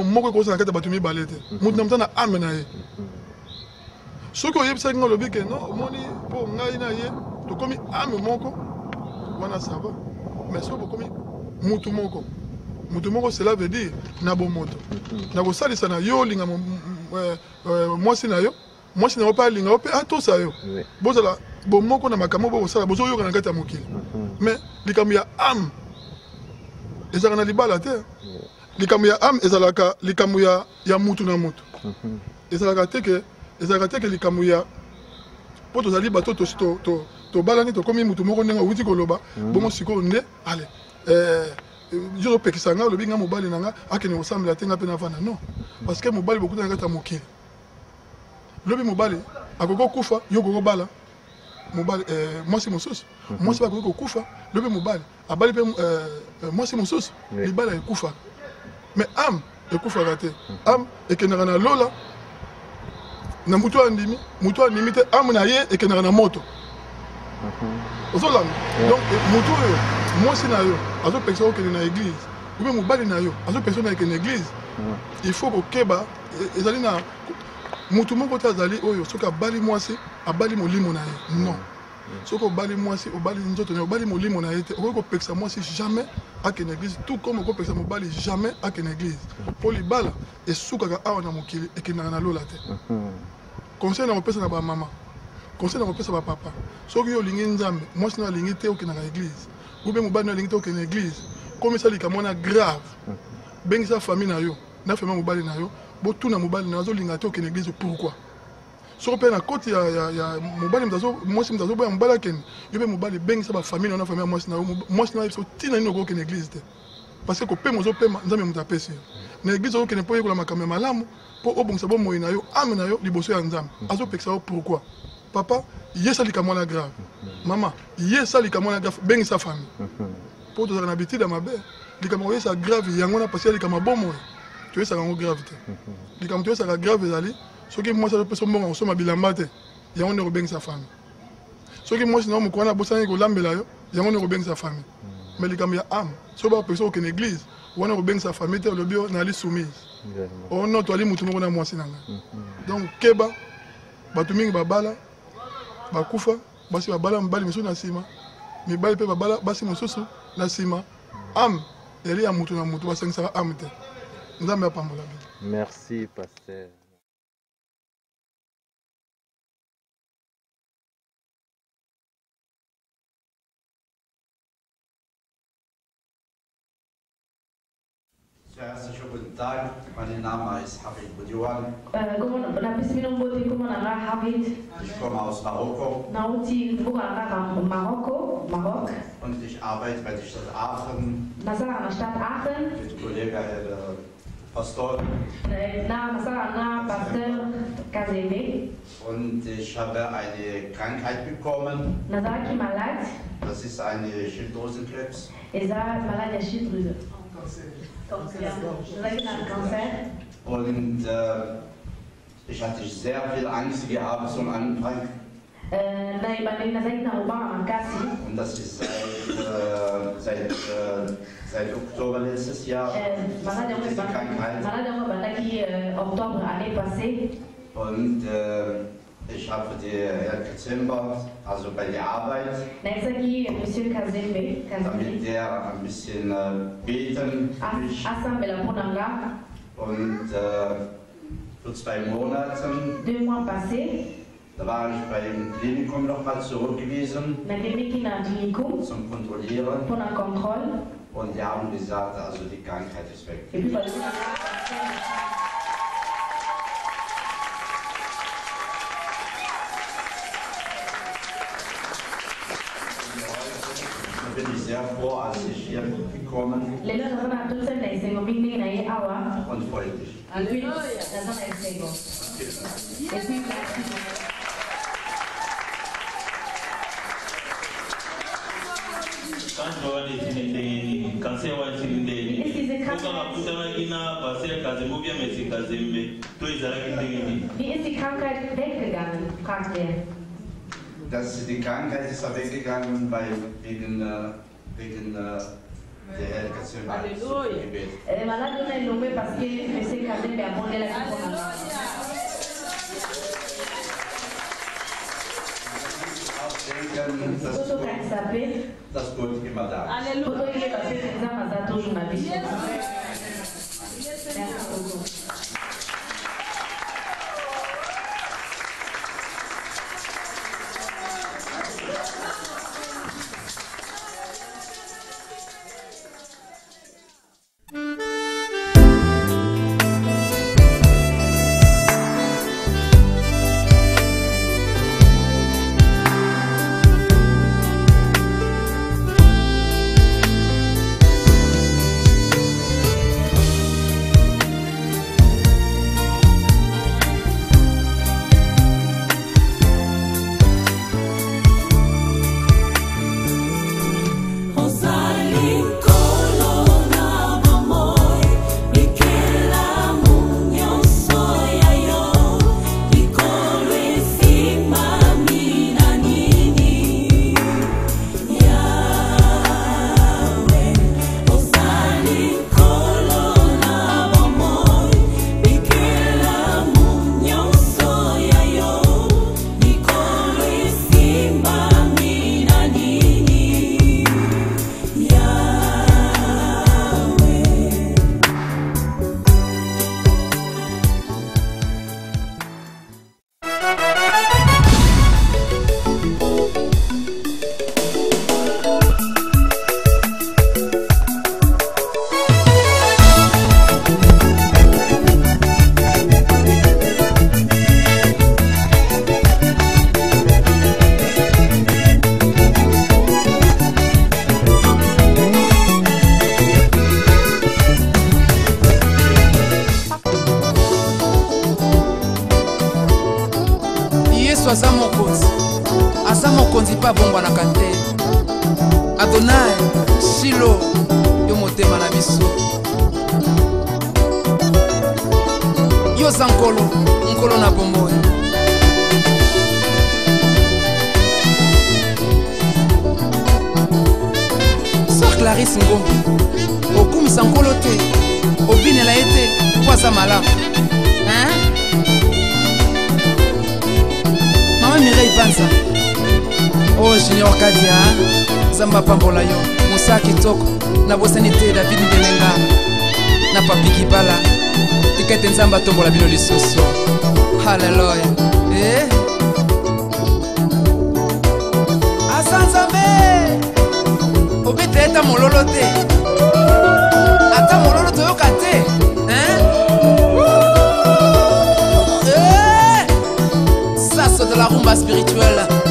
moko ekosala na kati ya bato mibale te mutu na moto na ame na ye soki oyebisaki nga olobi ke non omoni mpo ngai na ye tokomi ame moko wana sava mais soki bokomi mutu moko cela veut dire na bomoto na kosalisa na yo olinga mwasi na yo mpe alinga yo mpe atosa yo bozala bomoko na makambo bokosala bozoyoka na kati ya mokili mais likambo ya ame ezalaka na libala te likambo ya ame ezalaka likambo ya mutu na mutu ezalaka te ke likambo ya mpo tozali bato tobalani tokomi mutu moko ndenge outi koloba bongo sikoyo nde ale yo opekisa nga olobi nga mobali na nga akende kosambela te nga mpe navanda non parce que mobali bokuta na kati ya mokili lobi mobali akoki kokufa yo kokobala mobali mwasi mosusu mwasi bakoki kokufa lobi mobali abali mpe mwasi mosusu libala ekufaka mais ame ekufaka te ame ekendaka na lola na mutu andimi te ame na ye ekendaka na moto ozolanda donc mutu oyo mwasi na yo azopekisa okende na église oube mobali na yo azopekisa na ekende église il faut kokeba ezali na mutu moko te azali oyo soki abali mwasi abali molimo na ye non soki obali mwasi obali nzoto na ye obali molimo na ye te okoki kopekisa mwasi jamais akende église tout comme okopekisa mobali jamais akende église mpo libala esukaka awa na mokili ekendaka na lola te conseil na kopesa na bamama conseil na kopesa bapapa soki yo olingi nzambe mwasi na alingi te okendaka église oube mobali na alingi te okende église komisa likambo wana grave bengisa famille na yo na famille mobali na yo botuna mobali na azolinga te okende église pourquoi soko mpe na koti ya mobali mwasi moto azoboya mobali akende yo mpe mobali bengisa bafamille na famille ya mwasi na yo mwasi na yebiso ntina nini okokende église te parce que kopema ozopema nzambe moto apesi yo na église okokende mpo oyekola makambo ya malamu mpo obongisa bomoi na yo ame na yo liboso ya nzambe azopekisa yo pourquoi papa yesa likambo wana grave mama yesa likambo wana grave bengisa famille mpo tozala na bitide ya mabe likambo oyesa grave yango wana parce ya likambo bomoi toyesaka yango grave te likambo toyesaka grave ezali soki mwasi azopesa mbongo akosomba bilamba te yango nde kobengisa famille soki mwasi na mokwana bosani kolambela yo yango ne kobengisa famille mais likambo ya âme so bapesa okende église wana kobengisa famille te olobi yo nali soumise ono toali mutu moko na mwasi na ngai donc keba bato mingi babala bakufa basi babala mibali mosusu na nsima mibali mpe babala basi mosusu na nsima âme eli ya mutu na mutu basangisaka âme te nzambe apambola bino. Merci pasteur. Herzlichen guten Tag, mein Name ist Hafid Boudiouane. Ich komme aus Marokko und ich arbeite bei der Stadt Aachen mit Kollegen Pastor. Und ich habe eine Krankheit bekommen. Das ist eine Schilddrüsenkrebs. Und ich hatte sehr viel Angst gehabt zum Anfang. Und das ist seit Oktober letztes Jahr diese Krankheit. Und ich habe die Herr Dezember, also bei der Arbeit, damit der ein bisschen beten und vor 2 Monaten, da war ich beim Klinikum nochmal zurückgewiesen zum Kontrollieren und die haben gesagt, also die Krankheit ist weg. Da bin ich sehr froh, als ich hier gekommen und freudig. Wie ist die Krankheit weggegangen, fragt er. Die Krankheit ist weggegangen, weil wegen der Helkation Gebet. Das Gott immer da ist. asa mokonzi mpe abongwanaka te. Adonai Shilo yo motema na biso, yo za nkolo, nkolo na bomoi. Clarisse Ngombe okumisa nkolo te obinela ye te po aza malamu mama Mireille Banza o Junior Kadia Zamba pambola yo Musa Kitoko na bosani te David Mbelenga na Papi Kibala tikete nzamba tombola bino lisusu haleluya asanzambe obete eta mololo te ata mololo toyoka te Sasso de la rumba spirituelle